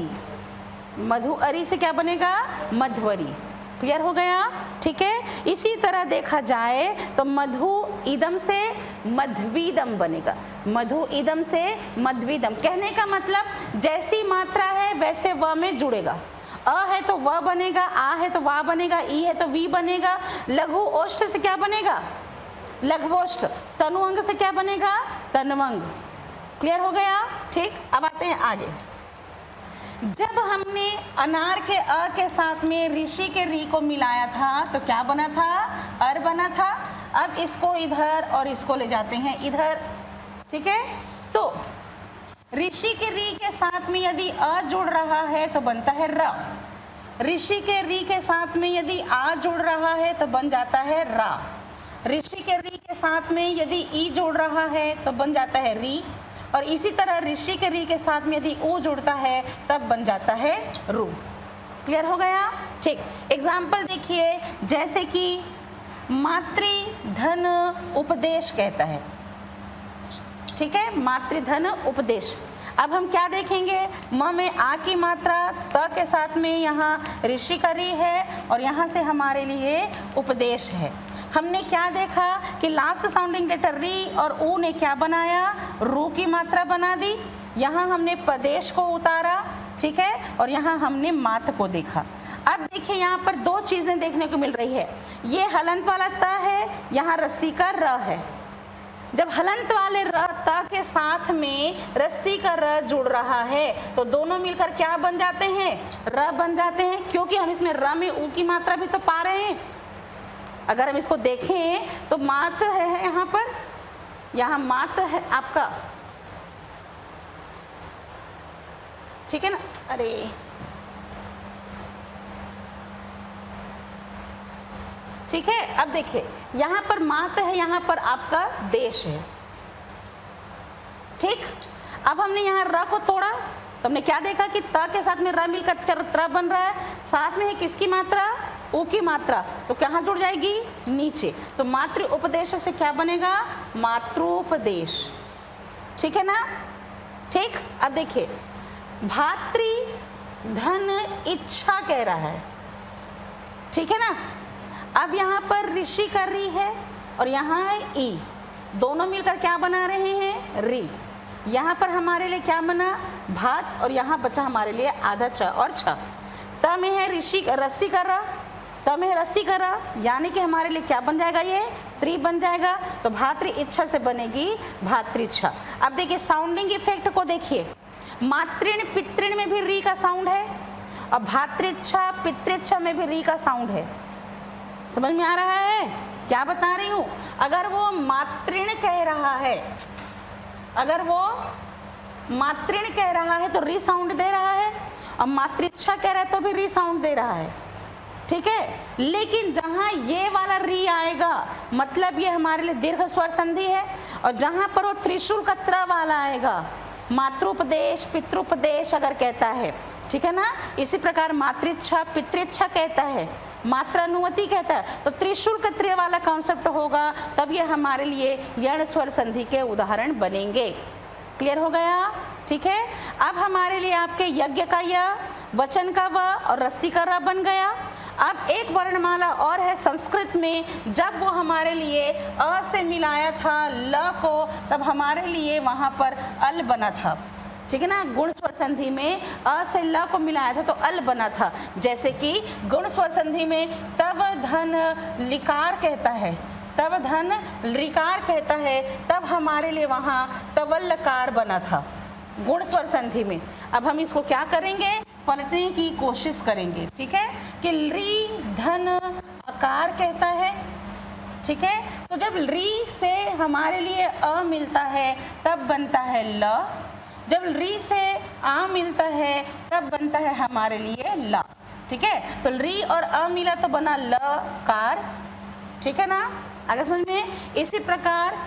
मधु अरि से क्या बनेगा मध्वरी, क्लियर हो गया, ठीक है। इसी तरह देखा जाए तो मधु इदम से मध्वीदम बनेगा, मधु इदम से मध्वीदम, कहने का मतलब जैसी मात्रा है वैसे व में जुड़ेगा, अ है तो व बनेगा, आ है तो वा बनेगा, ई है तो वी बनेगा, लघु ओष्ठ से क्या बनेगा लघवोष्ठ, तनुअंग से क्या बनेगा तन्वंग, क्लियर हो गया, ठीक। अब आते हैं आगे। जब हमने अनार के अ के साथ में ऋषि के री को मिलाया था तो क्या बना था अर बना था। अब इसको इधर और इसको ले जाते हैं इधर, ठीक है। तो ऋषि के री के साथ में यदि अ जुड़ रहा है तो बनता है र, ऋषि के री के साथ में यदि आ जुड़ रहा है तो बन जाता है रा, ऋषि के री के साथ में यदि ई जुड़ रहा है तो बन जाता है री, और इसी तरह ऋषि के री के साथ में यदि ऊ जुड़ता है तब बन जाता है रू, क्लियर हो गया, ठीक। एग्जाम्पल देखिए, जैसे कि मातृधन उपदेश कहता है, ठीक है, मातृधन उपदेश। अब हम क्या देखेंगे, म में आ की मात्रा, त के साथ में यहाँ ऋषि का री है और यहाँ से हमारे लिए उपदेश है। हमने क्या देखा कि लास्ट साउंडिंग लेटर री और ऊ ने क्या बनाया रू की मात्रा बना दी, यहाँ हमने प्रदेश को उतारा, ठीक है, और यहाँ हमने मात को देखा। अब देखिए यहाँ पर दो चीजें देखने को मिल रही है, ये हलंत वाला त है, यहाँ रस्सी का र है। जब हलंत वाले र त के साथ में रस्सी का र जुड़ रहा है तो दोनों मिलकर क्या बन जाते हैं, र बन जाते हैं, क्योंकि हम इसमें र में ऊ की मात्रा भी तो पा रहे हैं। अगर हम इसको देखें तो मात है यहाँ पर, यहाँ मात है आपका, ठीक है ना। अरे ठीक है, अब देखिए यहाँ पर मात है, यहाँ पर आपका देश है। ठीक, अब हमने यहाँ र को तोड़ा तो हमने क्या देखा कि त के साथ में र मिलकर त्र बन रहा है, साथ में है किसकी मात्रा, ऊ की मात्रा, तो कहाँ जुड़ जाएगी, नीचे। तो मातृ उपदेश से क्या बनेगा, मातृोपदेश। ठीक है ना। ठीक, अब देखिए भातृ धन इच्छा कह रहा है, ठीक है ना। अब यहाँ पर ऋषि कर रही है और यहाँ है ई, दोनों मिलकर क्या बना रहे हैं, री। यहाँ पर हमारे लिए क्या बना, भात, और यहाँ बचा हमारे लिए आधा च और छ। त में है ऋषि रस्सी कर रहा, त में है रस्सी कर रहा, यानी कि हमारे लिए क्या बन जाएगा, ये त्रि बन जाएगा। तो भातृ इच्छा से बनेगी भातृच्छा। अब देखिए साउंडिंग इफेक्ट को देखिए, मातृण पितृण में भी री का साउंड है और भातृच्छा पितृच्छा में भी री का साउंड है। समझ में आ रहा है क्या बता रही हूँ। अगर वो मातृण कह रहा है, अगर वो मातृण कह रहा है तो री साउंड दे रहा है, और मातृच्छा कह रहा है तो भी री साउंड दे रहा है। ठीक है, लेकिन जहाँ ये वाला री आएगा मतलब ये हमारे लिए दीर्घ स्वर संधि है, और जहाँ पर वो त्रिशूल का त्र वाला आएगा, मातृोपदेश पितृोपदेश अगर कहता है, ठीक है ना। इसी प्रकार मातृच्छा पितृच्छा कहता है, मात्रानुमति कहता है, तो त्रिशूल का त्र वाला कॉन्सेप्ट होगा, तब ये हमारे लिए यण स्वर संधि के उदाहरण बनेंगे। क्लियर हो गया। ठीक है, अब हमारे लिए आपके यज्ञ का य, वचन का व और रस्सी का र बन गया। अब एक वर्णमाला और है संस्कृत में, जब वो हमारे लिए अ से मिलाया था ल को, तब हमारे लिए वहाँ पर अल बना था। ठीक है ना, गुण स्वर संधि में अ से ल को मिलाया था तो अल बना था। जैसे कि गुण स्वर संधि में तब धन लिकार कहता है, तब धन लिकार कहता है, तब हमारे लिए वहाँ तवल्लकार बना था गुण स्वर संधि में। अब हम इसको क्या करेंगे, पलटने की कोशिश करेंगे। ठीक है, कि री धन अकार कहता है। ठीक है, तो जब री से हमारे लिए अ मिलता है तब बनता है ल, जब री से आ मिलता है तब बनता है हमारे लिए ला। ठीक है, तो री और अ मिला तो बना ल कार। ठीक है ना, आगे समझ में। इसी प्रकार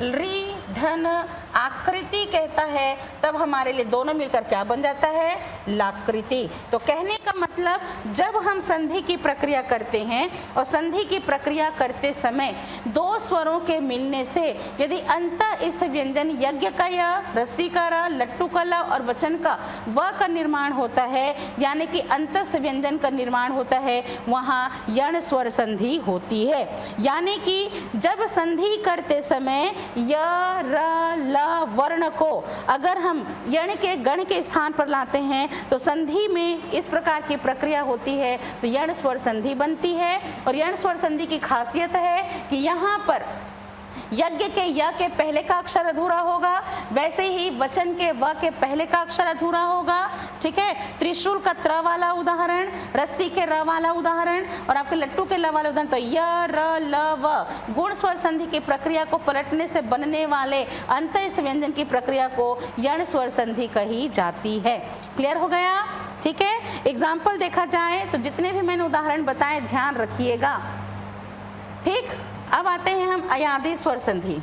री धन आकृति कहता है, तब हमारे लिए दोनों मिलकर क्या बन जाता है, लाकृति। तो कहने का मतलब जब हम संधि की प्रक्रिया करते हैं और संधि की प्रक्रिया करते समय दो स्वरों के मिलने से यदि अंतःस्थ व्यंजन यज्ञ का या, रस्सी का रा, लट्टू का ला और वचन का व का निर्माण होता है, यानी कि अंतःस्थ व्यंजन का निर्माण होता है, वहाँ यण स्वर संधि होती है। यानी कि जब संधि करते समय य र ल वर्ण को अगर हम यण के गण के स्थान पर लाते हैं तो संधि में इस प्रकार की प्रक्रिया होती है, तो यण स्वर संधि बनती है। और यण स्वर संधि की खासियत है कि यहाँ पर यज्ञ के य के पहले का अक्षर अधूरा होगा, वैसे ही वचन के व के पहले का अक्षर अधूरा होगा। ठीक है, त्रिशूल का त्र वाला उदाहरण, रस्सी के र वाला उदाहरण और आपके लट्टू के ल वाला उदाहरण। तो य र ल व गुण स्वर संधि की प्रक्रिया को पलटने से बनने वाले अंतःस्थ व्यंजन की प्रक्रिया को यण स्वर संधि कही जाती है। क्लियर हो गया। ठीक है, एग्जाम्पल देखा जाए तो जितने भी मैंने उदाहरण बताए ध्यान रखिएगा। ठीक, अब आते हैं हम अयादी स्वर संधि।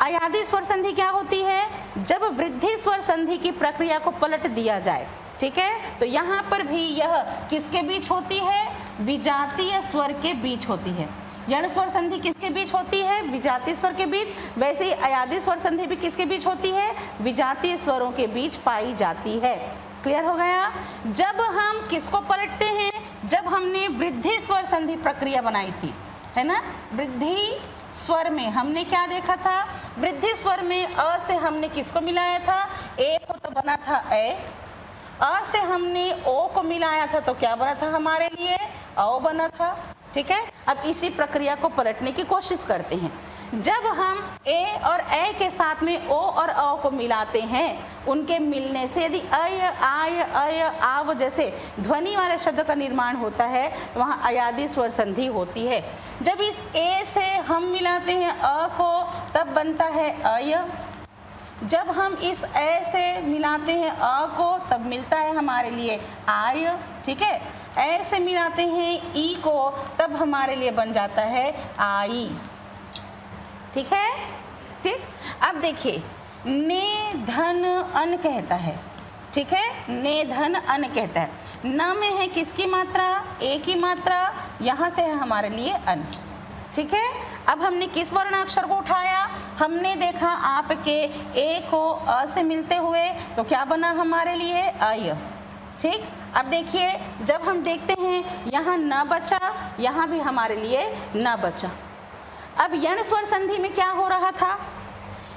अयादी स्वर संधि क्या होती है, जब वृद्धि स्वर संधि की प्रक्रिया को पलट दिया जाए। ठीक है, तो यहाँ पर भी यह किसके बीच होती है, विजातीय स्वर के बीच होती है। यण स्वर संधि किसके बीच होती है, विजातीय स्वर के बीच। वैसे ही अयादी स्वर संधि भी किसके बीच होती है, विजातीय स्वरों के बीच पाई जाती है। क्लियर हो गया। जब हम किसको पलटते हैं, जब हमने वृद्धि स्वर संधि प्रक्रिया बनाई थी, है ना। वृद्धि स्वर में हमने क्या देखा था, वृद्धि स्वर में अ से हमने किसको मिलाया था, ए को, तो बना था ए, अ से हमने ओ को मिलाया था तो क्या बना था हमारे लिए, औ बना था। ठीक है, अब इसी प्रक्रिया को पलटने की कोशिश करते हैं। जब हम ए और ए के साथ में ओ और अ को मिलाते हैं, उनके मिलने से यदि अय आय अय आव जैसे ध्वनि वाले शब्द का निर्माण होता है तो वहाँ अयादि स्वर संधि होती है। जब इस ए से हम मिलाते हैं अ को तब बनता है अय। जब हम इस ए से मिलाते हैं अ को तब मिलता है हमारे लिए आय। ठीक है, ए से मिलाते हैं ई को तब हमारे लिए बन जाता है आई। ठीक है, ठीक। अब देखिए ने धन अन कहता है। ठीक है, ने धन अन कहता है। न में है किसकी मात्रा, ए की मात्रा, यहाँ से है हमारे लिए अन। ठीक है, अब हमने किस वर्ण अक्षर को उठाया, हमने देखा आपके ए को अ से मिलते हुए तो क्या बना हमारे लिए अय। ठीक, अब देखिए जब हम देखते हैं यहाँ न बचा, यहाँ भी हमारे लिए न बचा। अब यण स्वर संधि में क्या हो रहा था,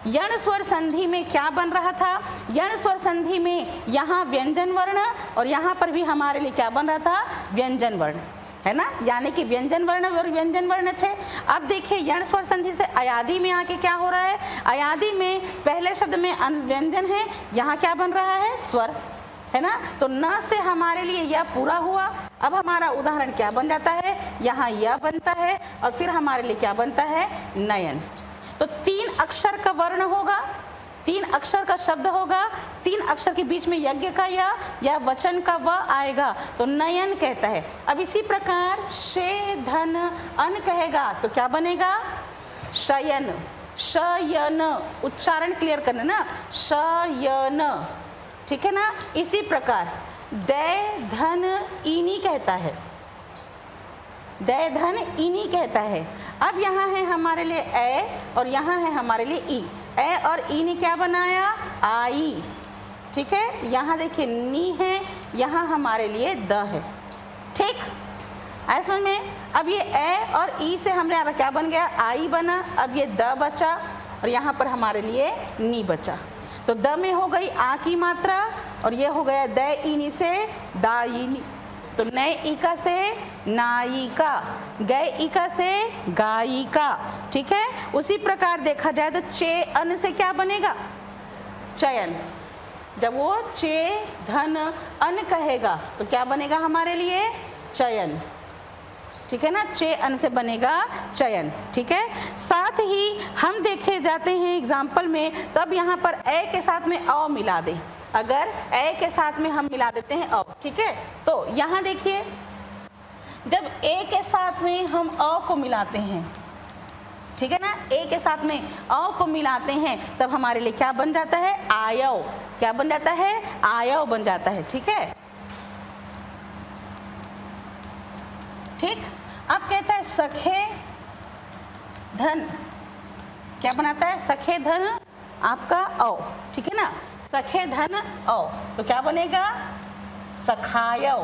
यण स्वर संधि में क्या बन रहा था, यण स्वर संधि में यहाँ व्यंजन वर्ण और यहाँ पर भी हमारे लिए क्या बन रहा था, व्यंजन वर्ण, है ना, यानी कि व्यंजन वर्ण और व्यंजन वर्ण थे। अब देखिए यण स्वर संधि से अयादि में आके क्या हो रहा है, अयादि में पहले शब्द में व्यंजन है, यहाँ क्या बन रहा है, स्वर, है ना। तो न से हमारे लिए यह पूरा हुआ। अब हमारा उदाहरण क्या बन जाता है, यहाँ यह बनता है और फिर हमारे लिए क्या बनता है, नयन। तो 3 अक्षर का वर्ण होगा, 3 अक्षर का शब्द होगा, 3 अक्षर के बीच में यज्ञ का या वचन का व आएगा तो नयन कहता है। अब इसी प्रकार शे धन अन कहेगा तो क्या बनेगा, शयन। शयन, उच्चारण क्लियर करना ना, शयन। ठीक है ना। इसी प्रकार दय धन इनी कहता है, दय धन इनी कहता है। अब यहाँ है हमारे लिए ए और यहाँ है हमारे लिए ई। ए और ई ने क्या बनाया, आई। ठीक है, यहाँ देखिए नी है, यहाँ हमारे लिए द है। ठीक, आए समझ में। अब ये ए और ई से हमारा क्या बन गया, आई बना। अब ये द बचा और यहाँ पर हमारे लिए नी बचा। तो द में हो गई आ की मात्रा और ये हो गया द इनी से दाइनी। तो नए इका से नायिका, गए इका से गायिका। ठीक है, उसी प्रकार देखा जाए तो चे अन से क्या बनेगा, चयन। जब वो चे धन अन कहेगा तो क्या बनेगा हमारे लिए, चयन। ठीक है ना, चे अन से बनेगा चयन। ठीक है, साथ ही हम देखे जाते हैं एग्जाम्पल में, तब यहाँ पर ए के साथ में अ मिला दें। अगर ए के साथ में हम मिला देते हैं अ, ठीक है, तो यहाँ देखिए जब ए के साथ में हम अ को मिलाते हैं, ठीक है ना, ए के साथ में अ को मिलाते हैं तब हमारे लिए क्या बन जाता है, आयव। क्या बन जाता है, आयव बन जाता है। ठीक है, ठीक। अब कहता है सखे धन, क्या बनाता है, सखे धन आपका औ। ठीक है ना, सखे धन औ तो क्या बनेगा, सखायव।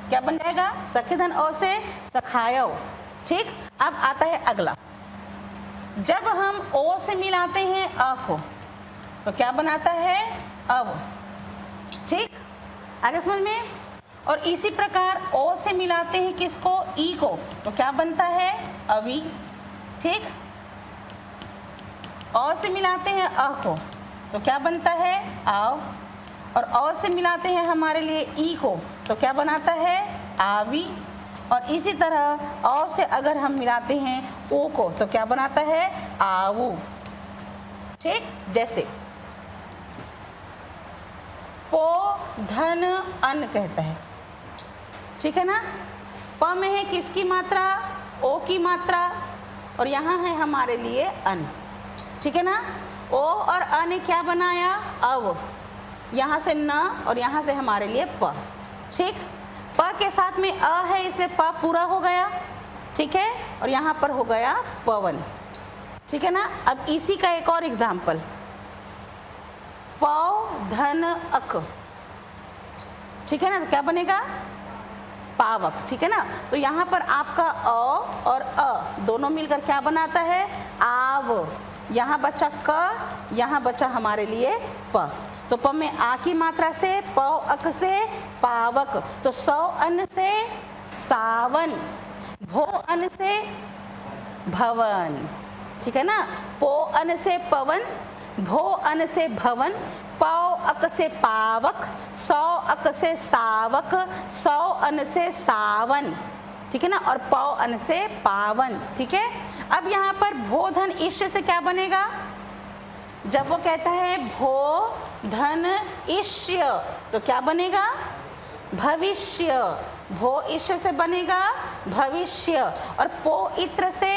क्या बन जाएगा, सखे धन औ से सखायव। ठीक, अब आता है अगला। जब हम ओ से मिलाते हैं अ को तो क्या बनाता है, अव। ठीक, आगे समझ में। और इसी प्रकार ओ से मिलाते हैं किसको, ई को, तो क्या बनता है, अवी। ठीक, औ से मिलाते हैं अ को तो क्या बनता है, आव। और औ से मिलाते हैं हमारे लिए ई को तो क्या बनाता है, आवी। और इसी तरह औ से अगर हम मिलाते हैं ओ को तो क्या बनाता है, आवू। ठीक, जैसे पो धन अन कहता है। ठीक है ना, प में है किसकी मात्रा, ओ की मात्रा और यहाँ है हमारे लिए अन। ठीक है ना, ओ और अ ने क्या बनाया, अव। यहाँ से न और यहाँ से हमारे लिए प। ठीक, प के साथ में अ है इसलिए प पूरा हो गया। ठीक है, और यहाँ पर हो गया पवन। ठीक है ना। अब इसी का एक और एग्जाम्पल, पौ धन अक। ठीक है ना, तो क्या बनेगा, पावक। ठीक है ना, तो यहाँ पर आपका अ और अ दोनों मिलकर क्या बनाता है, आव। यहाँ बचा क, यहाँ बचा हमारे लिए प। तो प में आ की मात्रा से प अक से पावक, तो 100 अन्न से सावन, भो अन्न से भवन, ठीक है ना। पो अन्न से पवन, भो अन्न से भवन, पाव अक से पावक, 100 अक से सावक, 100 अन्न से सावन, ठीक है ना, और पाव अन्न से पावन, ठीक है। अब यहाँ पर भो धन इष्य से क्या बनेगा, जब वो कहता है भो धन इष्य तो क्या बनेगा, भविष्य। भो इष्य से बनेगा भविष्य, और पो इत्र से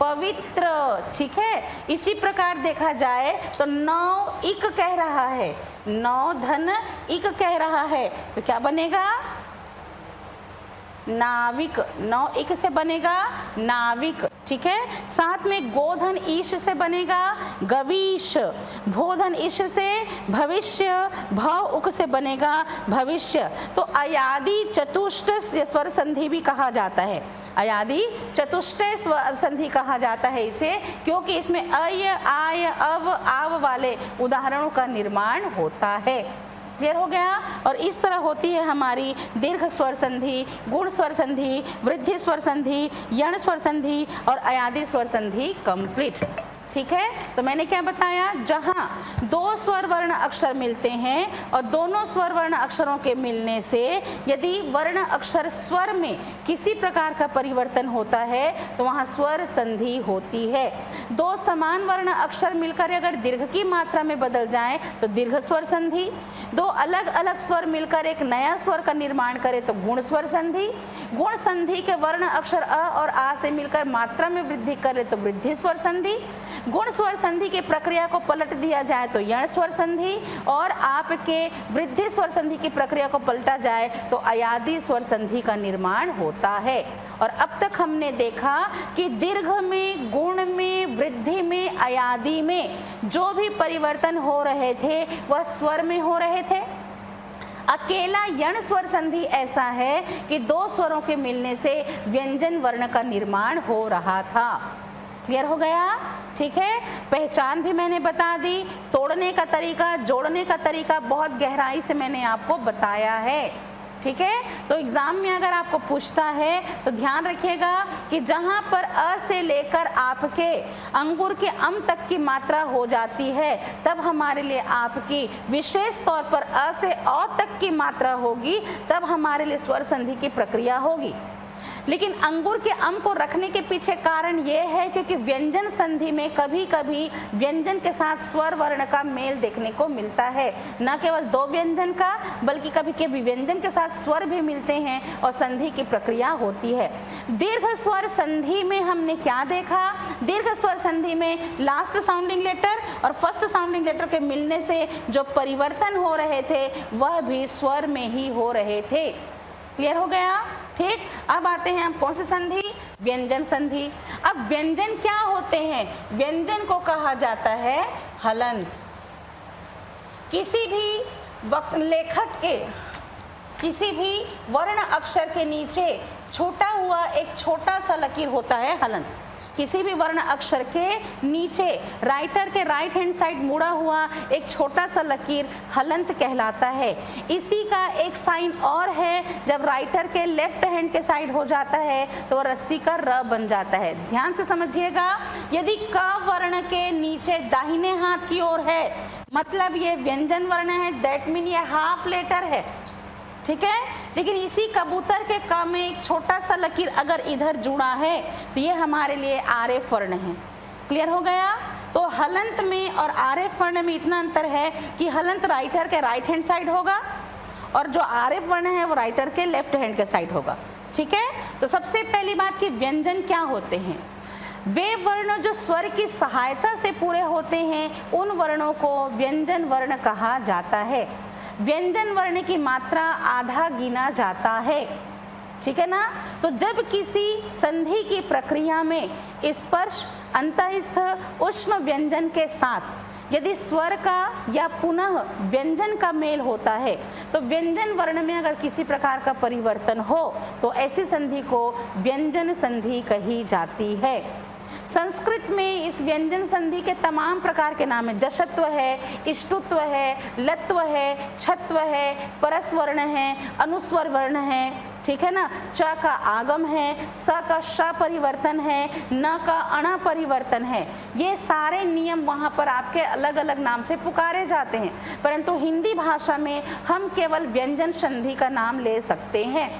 पवित्र, ठीक है। इसी प्रकार देखा जाए तो नौ इक कह रहा है, नौ धन इक कह रहा है, तो क्या बनेगा, नाविक। नौ इक से बनेगा नाविक, ठीक है। साथ में गोधन ईश से बनेगा गवीश, भोधन ईश से भविष्य, भाव उक से बनेगा भविष्य। तो अयादि चतुष्ट स्वर संधि भी कहा जाता है, अयादि चतुष्ट स्वर संधि कहा जाता है इसे, क्योंकि इसमें अय आय अव आव वाले उदाहरणों का निर्माण होता है। क्लियर हो गया। और इस तरह होती है हमारी दीर्घ स्वर संधि, गुण स्वर संधि, वृद्धि स्वर संधि, यण स्वर संधि और अयादि स्वर संधि कंप्लीट, ठीक है। तो मैंने क्या बताया, जहाँ दो स्वर वर्ण अक्षर मिलते हैं और दोनों स्वर वर्ण अक्षरों के मिलने से यदि वर्ण अक्षर स्वर में किसी प्रकार का परिवर्तन होता है तो वहाँ स्वर संधि होती है। दो समान वर्ण अक्षर मिलकर अगर दीर्घ की मात्रा में बदल जाएं तो दीर्घ स्वर संधि, दो अलग अलग स्वर मिलकर एक नया स्वर का निर्माण करें तो गुण स्वर संधि, गुण संधि के वर्ण अक्षर अ और आ से मिलकर मात्रा में वृद्धि करे तो वृद्धि स्वर संधि, गुण स्वर संधि की प्रक्रिया को पलट दिया जाए तो यण स्वर संधि, और आपके वृद्धि स्वर संधि की प्रक्रिया को पलटा जाए तो अयादि स्वर संधि का निर्माण होता है। और अब तक हमने देखा कि दीर्घ में, गुण में, वृद्धि में, अयादि में जो भी परिवर्तन हो रहे थे वह स्वर में हो रहे थे। अकेला यण स्वर संधि ऐसा है कि दो स्वरों के मिलने से व्यंजन वर्ण का निर्माण हो रहा था। क्लियर हो गया, ठीक है। पहचान भी मैंने बता दी, तोड़ने का तरीका, जोड़ने का तरीका बहुत गहराई से मैंने आपको बताया है, ठीक है। तो एग्जाम में अगर आपको पूछता है तो ध्यान रखिएगा कि जहां पर अ से लेकर आपके अंगूर के अम तक की मात्रा हो जाती है तब हमारे लिए आपकी विशेष तौर पर अ से औ तक की मात्रा होगी, तब हमारे लिए स्वर संधि की प्रक्रिया होगी। लेकिन अंगूर के अम को रखने के पीछे कारण ये है क्योंकि व्यंजन संधि में कभी कभी व्यंजन के साथ स्वर वर्ण का मेल देखने को मिलता है, न केवल दो व्यंजन का बल्कि कभी कभी व्यंजन के साथ स्वर भी मिलते हैं और संधि की प्रक्रिया होती है। दीर्घ स्वर संधि में हमने क्या देखा, दीर्घ स्वर संधि में लास्ट साउंडिंग लेटर और फर्स्ट साउंडिंग लेटर के मिलने से जो परिवर्तन हो रहे थे वह भी स्वर में ही हो रहे थे। क्लियर हो गया, ठीक। अब आते हैं हम कौन सी संधि, व्यंजन संधि। अब व्यंजन क्या होते हैं, व्यंजन को कहा जाता है हलंत। किसी भी लेखक के किसी भी वर्ण अक्षर के नीचे छोटा हुआ एक छोटा सा लकीर होता है हलंत। किसी भी वर्ण अक्षर के नीचे राइटर के राइट हैंड साइड मुड़ा हुआ एक छोटा सा लकीर हलंत कहलाता है। इसी का एक साइन और है, जब राइटर के लेफ्ट हैंड के साइड हो जाता है तो रस्सी का र बन जाता है। ध्यान से समझिएगा, यदि क वर्ण के नीचे दाहिने हाथ की ओर है मतलब ये व्यंजन वर्ण है, दैट मीन ये हाफ लेटर है, ठीक है। लेकिन इसी कबूतर के क में एक छोटा सा लकीर अगर इधर जुड़ा है तो ये हमारे लिए आरेफ वर्ण है। क्लियर हो गया। तो हलंत में और आरेफ वर्ण में इतना अंतर है कि हलंत राइटर के राइट हैंड साइड होगा और जो आरेफ वर्ण है वो राइटर के लेफ्ट हैंड के साइड होगा, ठीक है। तो सबसे पहली बात कि व्यंजन क्या होते हैं, वे वर्ण जो स्वर की सहायता से पूरे होते हैं उन वर्णों को व्यंजन वर्ण कहा जाता है। व्यंजन वर्ण की मात्रा आधा गिना जाता है, ठीक है ना। तो जब किसी संधि की प्रक्रिया में स्पर्श, अंतःस्थ, ऊष्म व्यंजन के साथ यदि स्वर का या पुनः व्यंजन का मेल होता है तो व्यंजन वर्ण में अगर किसी प्रकार का परिवर्तन हो तो ऐसी संधि को व्यंजन संधि कही जाती है। संस्कृत में इस व्यंजन संधि के तमाम प्रकार के नाम हैं। जशत्व है, इष्टुत्व है, लत्व है, छत्व है, परस्वर्ण है, अनुस्वर वर्ण है, ठीक है ना। च का आगम है, स का श परिवर्तन है, न का अण परिवर्तन है। ये सारे नियम वहाँ पर आपके अलग अलग नाम से पुकारे जाते हैं, परंतु हिंदी भाषा में हम केवल व्यंजन संधि का नाम ले सकते हैं,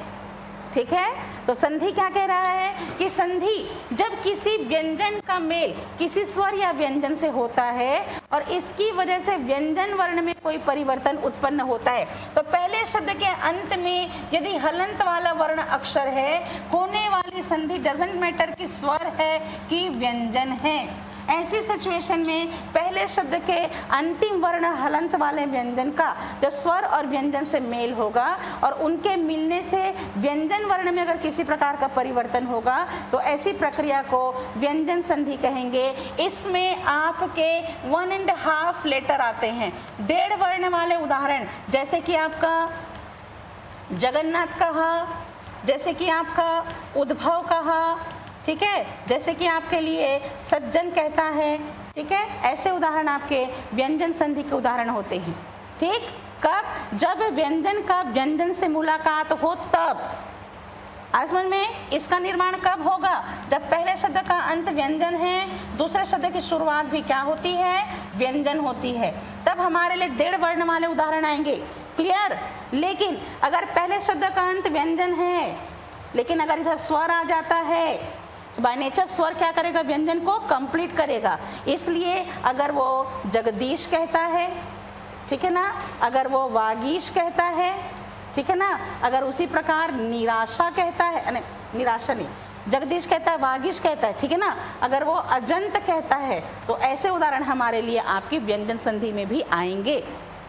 ठीक है। तो संधि क्या कह रहा है कि संधि जब किसी व्यंजन का मेल किसी स्वर या व्यंजन से होता है और इसकी वजह से व्यंजन वर्ण में कोई परिवर्तन उत्पन्न होता है, तो पहले शब्द के अंत में यदि हलंत वाला वर्ण अक्षर है, होने वाली संधि डजंट मैटर कि स्वर है कि व्यंजन है। ऐसी सिचुएशन में पहले शब्द के अंतिम वर्ण हलंत वाले व्यंजन का जब स्वर और व्यंजन से मेल होगा और उनके मिलने से व्यंजन वर्ण में अगर किसी प्रकार का परिवर्तन होगा तो ऐसी प्रक्रिया को व्यंजन संधि कहेंगे। इसमें आपके 1.5 लेटर आते हैं। 1.5 वर्ण वाले उदाहरण जैसे कि आपका जगन्नाथ कहा, जैसे कि आपका उद्भव कहा, ठीक है, जैसे कि आपके लिए सज्जन कहता है, ठीक है। ऐसे उदाहरण आपके व्यंजन संधि के उदाहरण होते हैं, ठीक। कब? जब व्यंजन का व्यंजन से मुलाकात हो तब। आज समझ में? इसका निर्माण कब होगा? जब पहले शब्द का अंत व्यंजन है, दूसरे शब्द की शुरुआत भी क्या होती है? व्यंजन होती है, तब हमारे लिए 1.5 वर्ण वाले उदाहरण आएंगे। क्लियर? लेकिन अगर पहले शब्द का अंत व्यंजन है लेकिन अगर इधर स्वर आ जाता है, बाय नेचर स्वर क्या करेगा? व्यंजन को कंप्लीट करेगा। इसलिए अगर वो जगदीश कहता है, ठीक है ना, अगर वो वागीश कहता है, ठीक है ना, अगर उसी प्रकार निराशा कहता है, नहीं निराशा नहीं, जगदीश कहता है, वागीश कहता है, ठीक है ना, अगर वो अजंत कहता है, तो ऐसे उदाहरण हमारे लिए आपकी व्यंजन संधि में भी आएंगे,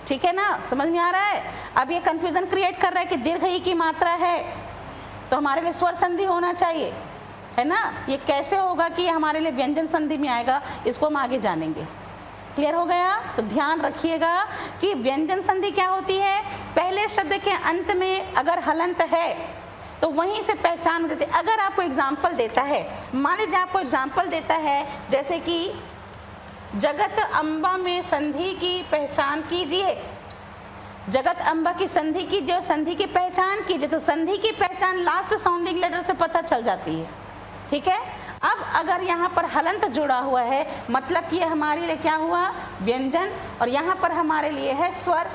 ठीक है ना। समझ में आ रहा है? अब ये कंफ्यूजन क्रिएट कर रहा है कि दीर्घ ई की मात्रा है तो हमारे लिए स्वर संधि होना चाहिए, है ना। ये कैसे होगा कि ये हमारे लिए व्यंजन संधि में आएगा, इसको हम आगे जानेंगे। क्लियर हो गया? तो ध्यान रखिएगा कि व्यंजन संधि क्या होती है। पहले शब्द के अंत में अगर हलंत है तो वहीं से पहचान देते। अगर आपको एग्जाम्पल देता है, मान लीजिए आपको एग्जाम्पल देता है जैसे कि जगत अम्बा में संधि की पहचान कीजिए, जगत अम्बा की संधि की जो संधि की पहचान कीजिए, तो संधि की पहचान लास्ट साउंडिंग लेटर से पता चल जाती है, ठीक है। अब अगर यहाँ पर हलंत जुड़ा हुआ है, मतलब कि हमारे लिए क्या हुआ? व्यंजन, और यहाँ पर हमारे लिए है स्वर।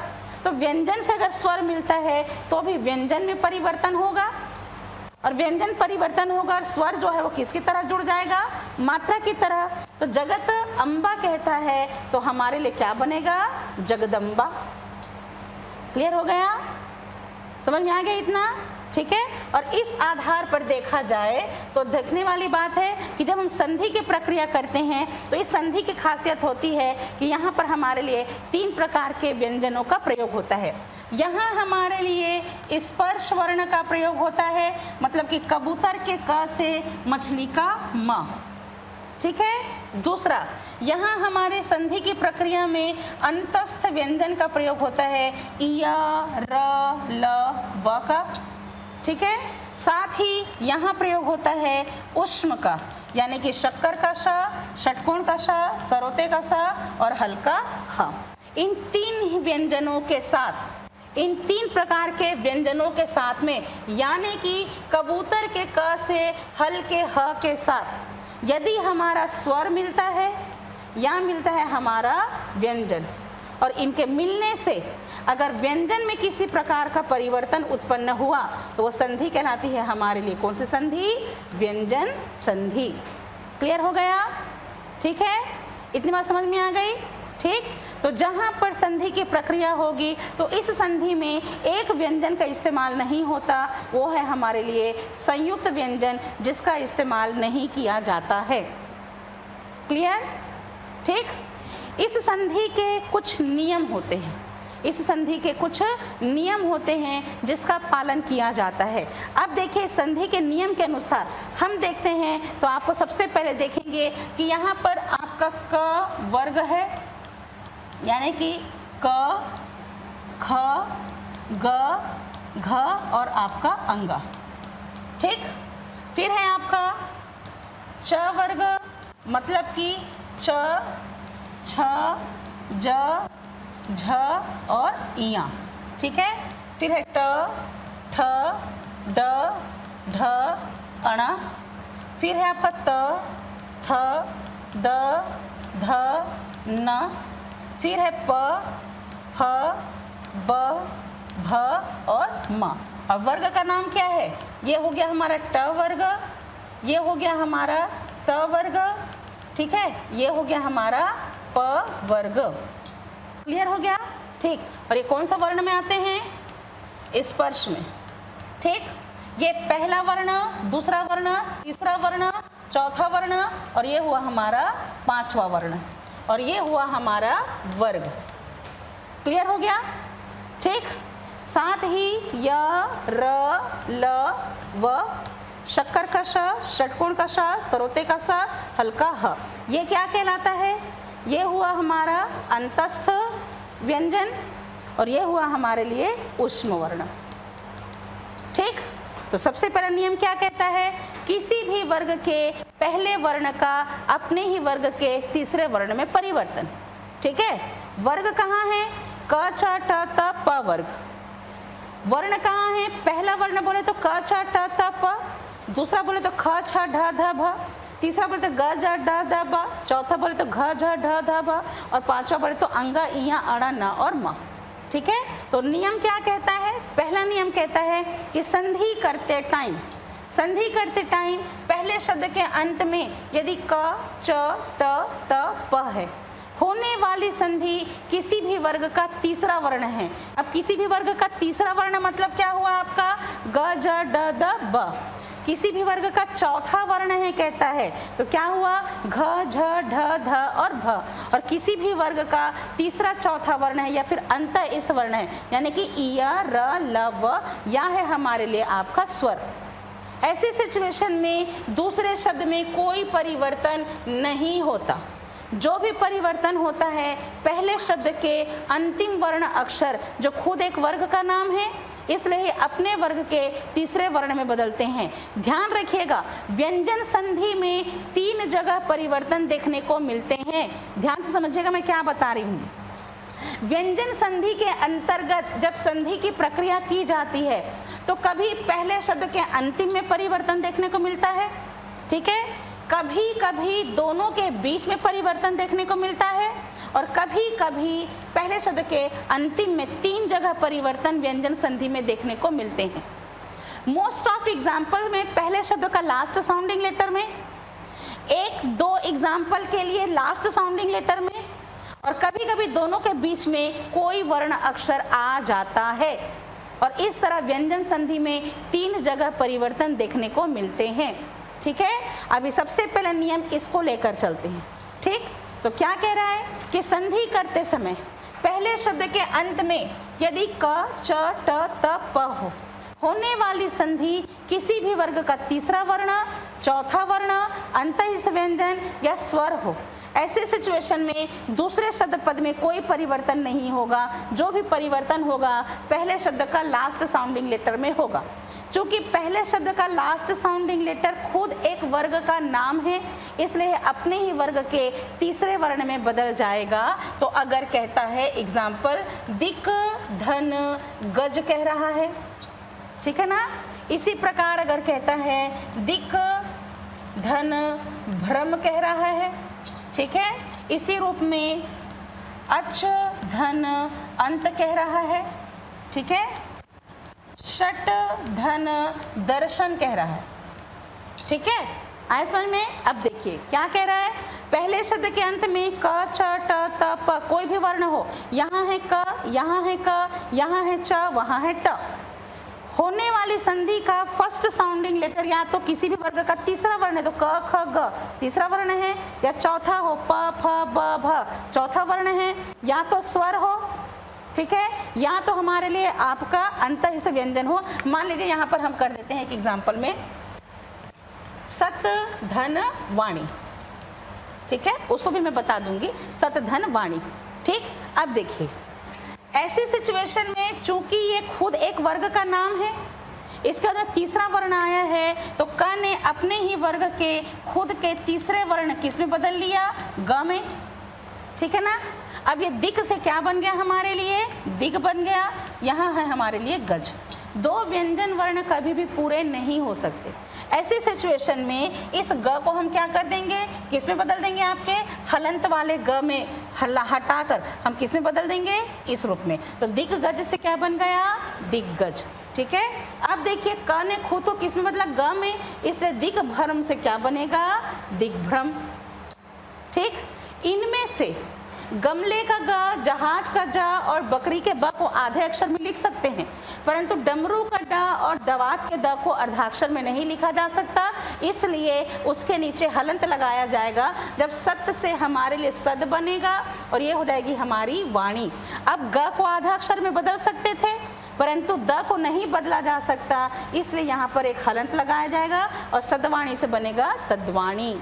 तो व्यंजन से अगर स्वर मिलता है तो भी व्यंजन में परिवर्तन होगा, और व्यंजन परिवर्तन होगा और स्वर जो है वो किसकी तरह जुड़ जाएगा? मात्रा की तरह। तो जगत अम्बा कहता है तो हमारे लिए क्या बनेगा? जगदम्बा। क्लियर हो गया? समझ में आ गया इतना? ठीक है। और इस आधार पर देखा जाए तो देखने वाली बात है कि जब हम संधि की प्रक्रिया करते हैं तो इस संधि की खासियत होती है कि यहाँ पर हमारे लिए 3 प्रकार के व्यंजनों का प्रयोग होता है। यहाँ हमारे लिए स्पर्श वर्ण का प्रयोग होता है, मतलब कि कबूतर के क से मछली का म, ठीक है। दूसरा, यहाँ हमारे संधि की प्रक्रिया में अंतस्थ व्यंजन का प्रयोग होता है, इया, र, ल, व का, ठीक है। साथ ही यहाँ प्रयोग होता है उष्म का, यानी कि शक्कर का श, षटकोण का श, सरोते का स और हल्का ह। इन 3 व्यंजनों के साथ, इन 3 प्रकार के व्यंजनों के साथ में, यानी कि कबूतर के क से हल के ह के साथ यदि हमारा स्वर मिलता है या मिलता है हमारा व्यंजन, और इनके मिलने से अगर व्यंजन में किसी प्रकार का परिवर्तन उत्पन्न हुआ तो वो संधि कहलाती है हमारे लिए। कौन सी संधि? व्यंजन संधि। क्लियर हो गया? ठीक है, इतनी बात समझ में आ गई? ठीक। तो जहाँ पर संधि की प्रक्रिया होगी तो इस संधि में एक व्यंजन का इस्तेमाल नहीं होता, वो है हमारे लिए संयुक्त व्यंजन, जिसका इस्तेमाल नहीं किया जाता है। क्लियर? ठीक। इस संधि के कुछ नियम होते हैं, इस संधि के कुछ नियम होते हैं जिसका पालन किया जाता है। अब देखिए, संधि के नियम के अनुसार हम देखते हैं तो आपको सबसे पहले देखेंगे कि यहाँ पर आपका क वर्ग है, यानी कि क, ख, ग, घ और आपका अंगा। ठीक। फिर है आपका च वर्ग, मतलब कि च, छ, ज, झ और इया, ठीक है। फिर है ट, ठ, ड, ढ, अण। फिर है आपका त, थ, द, ध, न। फिर है प, फ, ब, भ और म। अब वर्ग का नाम क्या है? ये हो गया हमारा ट वर्ग, ये हो गया हमारा त वर्ग, ठीक है, ये हो गया हमारा प वर्ग। क्लियर हो गया? ठीक। और ये कौन सा वर्ण में आते हैं? स्पर्श में, ठीक। ये पहला वर्ण, दूसरा वर्ण, तीसरा वर्ण, चौथा वर्ण और ये हुआ हमारा पांचवा वर्ण और ये हुआ हमारा वर्ग। क्लियर हो गया? ठीक। साथ ही य, र, ल, व, शक्कर का श, षटकोण का श, सरोते का स, हल्का ह, ये क्या कहलाता है? ये हुआ हमारा अंतस्थ व्यंजन और ये हुआ हमारे लिए ऊष्म वर्ण, ठीक। तो सबसे पहला नियम क्या कहता है? किसी भी वर्ग के पहले वर्ण का अपने ही वर्ग के तीसरे वर्ण में परिवर्तन, ठीक है। वर्ग कहाँ है? क, छ, ठ, त, प वर्ग। वर्ण कहाँ है? पहला वर्ण बोले तो क, छ, ठ, त, प, दूसरा बोले तो ख, छ, ढ, ध, भ, तीसरा बोले तो ग, ज, ड, द, ब, चौथा बोले तो घ, झ, ढ, ध, भ और पांचवा बोले तो अंग, इया, अण, न और म, ठीक है। तो नियम क्या कहता है? पहला नियम कहता है कि संधि करते टाइम पहले शब्द के अंत में यदि क, च, ट, त, प है, होने वाली संधि किसी भी वर्ग का तीसरा वर्ण है। अब किसी भी वर्ग का तीसरा वर्ण मतलब क्या हुआ आपका? ग, ज, ड, द, ब। किसी भी वर्ग का चौथा वर्ण है कहता है तो क्या हुआ? घ, झ, ढ, ध और भ। और किसी भी वर्ग का तीसरा चौथा वर्ण है या फिर अंत इस वर्ण है, यानी कि इ, र, ल, व, या है हमारे लिए आपका स्वर। ऐसी सिचुएशन में दूसरे शब्द में कोई परिवर्तन नहीं होता। जो भी परिवर्तन होता है पहले शब्द के अंतिम वर्ण अक्षर जो खुद एक वर्ग का नाम है, इसलिए अपने वर्ग के तीसरे वर्ण में बदलते हैं। ध्यान रखिएगा, व्यंजन संधि में 3 जगह परिवर्तन देखने को मिलते हैं। ध्यान से समझिएगा मैं क्या बता रही हूँ। व्यंजन संधि के अंतर्गत जब संधि की प्रक्रिया की जाती है तो कभी पहले शब्द के अंतिम में परिवर्तन देखने को मिलता है, ठीक है, कभी कभी दोनों के बीच में परिवर्तन देखने को मिलता है और कभी कभी पहले शब्द के अंतिम में 3 जगह परिवर्तन व्यंजन संधि में देखने को मिलते हैं। मोस्ट ऑफ एग्जाम्पल में पहले शब्द का लास्ट साउंडिंग लेटर में, 1-2 एग्जाम्पल के लिए लास्ट साउंडिंग लेटर में और कभी कभी दोनों के बीच में कोई वर्ण अक्षर आ जाता है और इस तरह व्यंजन संधि में 3 जगह परिवर्तन देखने को मिलते हैं, ठीक है। अभी सबसे पहले नियम इसको लेकर चलते हैं, ठीक। तो क्या कह रहा है कि संधि करते समय पहले शब्द के अंत में यदि क, च, ट, त, प हो, होने वाली संधि किसी भी वर्ग का तीसरा वर्ण, चौथा वर्ण, अंतःस्थ व्यंजन या स्वर हो, ऐसे सिचुएशन में दूसरे शब्द पद में कोई परिवर्तन नहीं होगा। जो भी परिवर्तन होगा पहले शब्द का लास्ट साउंडिंग लेटर में होगा। चूंकि पहले शब्द का लास्ट साउंडिंग लेटर खुद एक वर्ग का नाम है, इसलिए अपने ही वर्ग के तीसरे वर्ण में बदल जाएगा। तो अगर कहता है एग्जाम्पल दिक, धन, गज कह रहा है, ठीक है ना। इसी प्रकार अगर कहता है दिक, धन, भ्रम कह रहा है, ठीक है। इसी रूप में अच, धन, अंत कह रहा है, ठीक है। षट, धन, दर्शन कह रहा है, ठीक है। आए समझ में? अब देखिए क्या कह रहा है। पहले शब्द के अंत में क, छ, ट, त, प कोई भी वर्ण हो, यहाँ है क, यहाँ है क, यहाँ है च, वहाँ है ट, होने वाली संधि का फर्स्ट साउंडिंग लेटर या तो किसी भी वर्ग का तीसरा वर्ण है तो क, ख, ग तीसरा वर्ण है, या चौथा हो प, फ, ब, भ चौथा वर्ण है, या तो स्वर हो, ठीक है, या तो हमारे लिए आपका अंतःस्थ व्यंजन हो। मान लीजिए यहाँ पर हम कर देते हैं एक एग्जाम्पल में सत, धन, वाणी, ठीक है, उसको भी मैं बता दूंगी, सत, धन, वाणी, ठीक। अब देखिए ऐसी सिचुएशन में चूंकि ये खुद एक वर्ग का नाम है, इसके बाद में तीसरा वर्ण आया है तो क ने अपने ही वर्ग के खुद के तीसरे वर्ण किस में बदल लिया, ग में, ठीक है ना। अब ये दिक से क्या बन गया हमारे लिए, दिग बन गया, यहाँ है हमारे लिए गज। दो व्यंजन वर्ण कभी भी पूरे नहीं हो सकते। ऐसी सिचुएशन में इस ग को हम क्या कर देंगे, किस में बदल देंगे, आपके हलंत वाले ग में हटाकर हम किस में बदल देंगे, इस रूप में। तो दिग्गज से क्या बन गया, दिग्गज, ठीक है। अब देखिए क ने खुद को किस में बदला, ग में, इसलिए दिग्भ्रम से क्या बनेगा, दिग्भ्रम, ठीक। इनमें से गमले का ग, जहाज का ज और बकरी के ब को आधे अक्षर में लिख सकते हैं, परंतु डमरू का ड और दवात के द को अर्धाक्षर में नहीं लिखा जा सकता, इसलिए उसके नीचे हलंत लगाया जाएगा। जब सत से हमारे लिए सद बनेगा और ये हो जाएगी हमारी वाणी। अब ग को आधा अक्षर में बदल सकते थे, परंतु द को नहीं बदला जा सकता, इसलिए यहाँ पर एक हलंत लगाया जाएगा और सदवाणी से बनेगा सद्वाणी,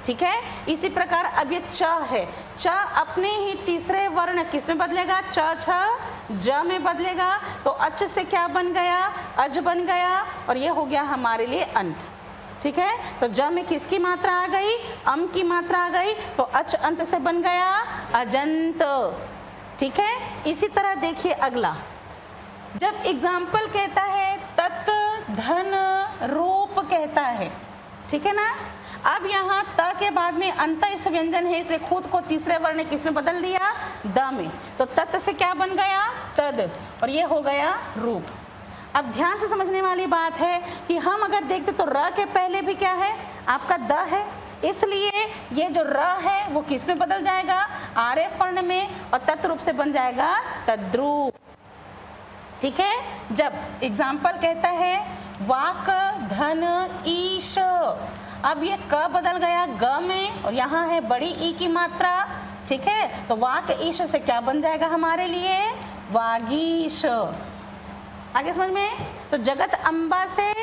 ठीक है। इसी प्रकार अब ये च है, च अपने ही तीसरे वर्ण किस में बदलेगा, च छ ज में बदलेगा, तो अच से क्या बन गया, अज बन गया और ये हो गया हमारे लिए अंत, ठीक है। तो ज में किसकी मात्रा आ गई, अम की मात्रा आ गई, तो अच अंत से बन गया अजंत, ठीक है। इसी तरह देखिए अगला, जब एग्जाम्पल कहता है तत् धन रूप कहता है, ठीक है ना। अब यहाँ त के बाद में अंत इस व्यंजन है, इसलिए खुद को तीसरे वर्ण ने किस में बदल दिया, द में, तो तत् से क्या बन गया, तद, और ये हो गया रूप। अब ध्यान से समझने वाली बात है कि हम अगर देखते तो र के पहले भी क्या है, आपका द है, इसलिए ये जो र है वो किस में बदल जाएगा, आर्य वर्ण में, और तत् रूप से बन जाएगा तद्रूप, ठीक है। जब एग्जाम्पल कहता है वाक धन ईश, अब ये क बदल गया ग में और यहाँ है बड़ी ई की मात्रा, ठीक है। तो वाक ईश से क्या बन जाएगा हमारे लिए, वागीश। आगे समझ में, तो जगत अम्बा से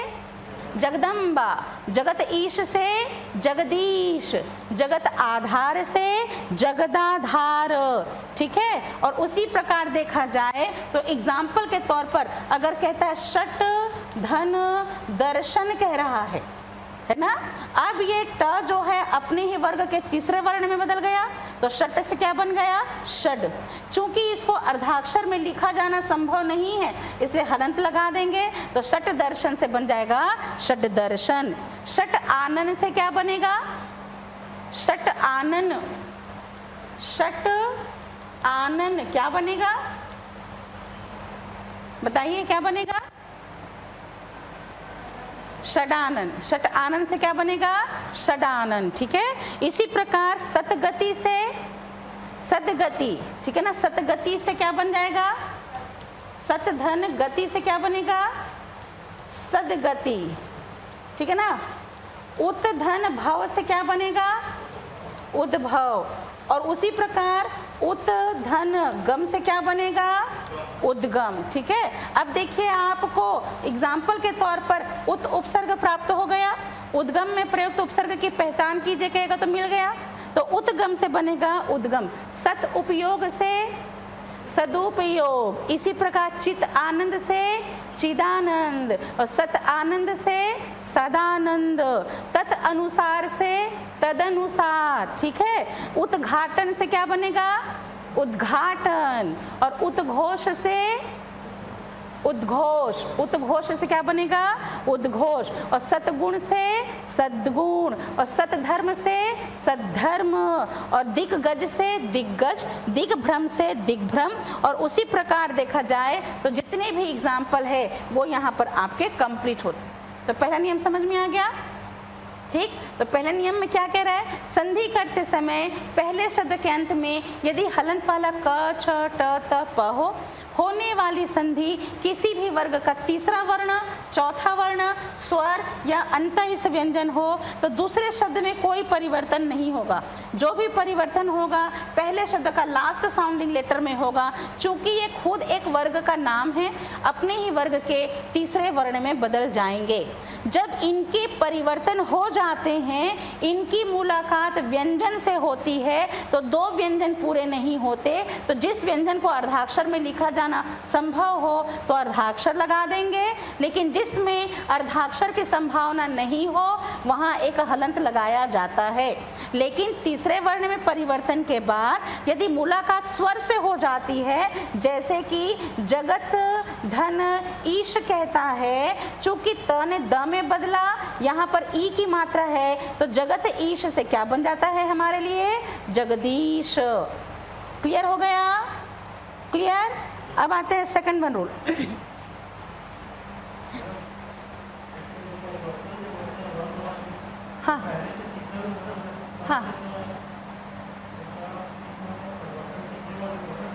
जगदम्बा, जगत ईश से जगदीश, जगत आधार से जगदाधार, ठीक है। और उसी प्रकार देखा जाए तो एग्जाम्पल के तौर पर अगर कहता है षट धन दर्शन कह रहा है ना। अब ये ट जो है अपने ही वर्ग के तीसरे वर्ण में बदल गया, तो षट से क्या बन गया, षड। चूंकि इसको अर्धाक्षर में लिखा जाना संभव नहीं है, इसलिए हलंत लगा देंगे, तो षट दर्शन से बन जाएगा षट दर्शन। षट आनन से क्या बनेगा, षट आनन, षट आनन क्या बनेगा, बताइए क्या बनेगा, षडानन, षट आनन से क्या बनेगा, षडानन, ठीक है। इसी प्रकार सतगति से सदगति, ठीक है ना, सतगति से क्या बन जाएगा, सतधन गति से क्या बनेगा, सदगति, ठीक है ना। उत धन भव से क्या बनेगा, उद्भव, और उसी प्रकार उत धन गम से क्या बनेगा, उद्गम, ठीक है। अब देखिए आपको एग्जाम्पल के तौर पर उत उपसर्ग प्राप्त हो गया, उद्गम में प्रयुक्त उपसर्ग की पहचान कीजिए कहेगा तो मिल गया, तो उद्गम से बनेगा उद्गम। सत उपयोग से सदुपयोग, इसी प्रकार चित आनंद से चिदानंद, और सत आनंद से सदानंद, तत् अनुसार से तदनुसार, ठीक है। उद्घाटन से क्या बनेगा, उद्घाटन, और उद्घोष से उद्घोष, उद्घोष से क्या बनेगा, उद्घोष, और सतगुण से सद्गुण, और सतधर्म से सद्धर्म, और दिग्गज से दिग्गज, दिग्भ्रम से दिग्भ्रम। और उसी प्रकार देखा जाए तो जितने भी एग्जाम्पल है वो यहाँ पर आपके कंप्लीट होते। तो पहला नियम समझ में आ गया, ठीक। तो पहले नियम में क्या कह रहा है, संधि करते समय पहले शब्द के अंत में यदि हलंत वाला क छ ट त प हो, होने वाली संधि किसी भी वर्ग का तीसरा वर्ण, चौथा वर्ण, स्वर या अंतःस्थ व्यंजन हो तो दूसरे शब्द में कोई परिवर्तन नहीं होगा। जो भी परिवर्तन होगा पहले शब्द का लास्ट साउंडिंग लेटर में होगा। चूंकि ये खुद एक वर्ग का नाम है, अपने ही वर्ग के तीसरे वर्ण में बदल जाएंगे। जब इनके परिवर्तन हो जाते हैं, इनकी मुलाकात व्यंजन से होती है, तो दो व्यंजन पूरे नहीं होते। तो जिस व्यंजन को अर्धाक्षर में लिखा जाना संभव हो तो अर्धाक्षर लगा देंगे, लेकिन जिसमें अर्धाक्षर की संभावना नहीं हो वहाँ एक हलंत लगाया जाता है। लेकिन तीसरे वर्ण में परिवर्तन के बाद यदि मुलाकात स्वर से हो जाती है, जैसे कि जगत धन ईश कहता है, चूंकि त ने द में बदला, यहाँ पर ई की मात्रा है, तो जगत ईश से क्या बन जाता है हमारे लिए? जगदीश। क्लियर हो गया? क्लियर? अब आते हैं सेकंड वन रूल। हाँ हाँ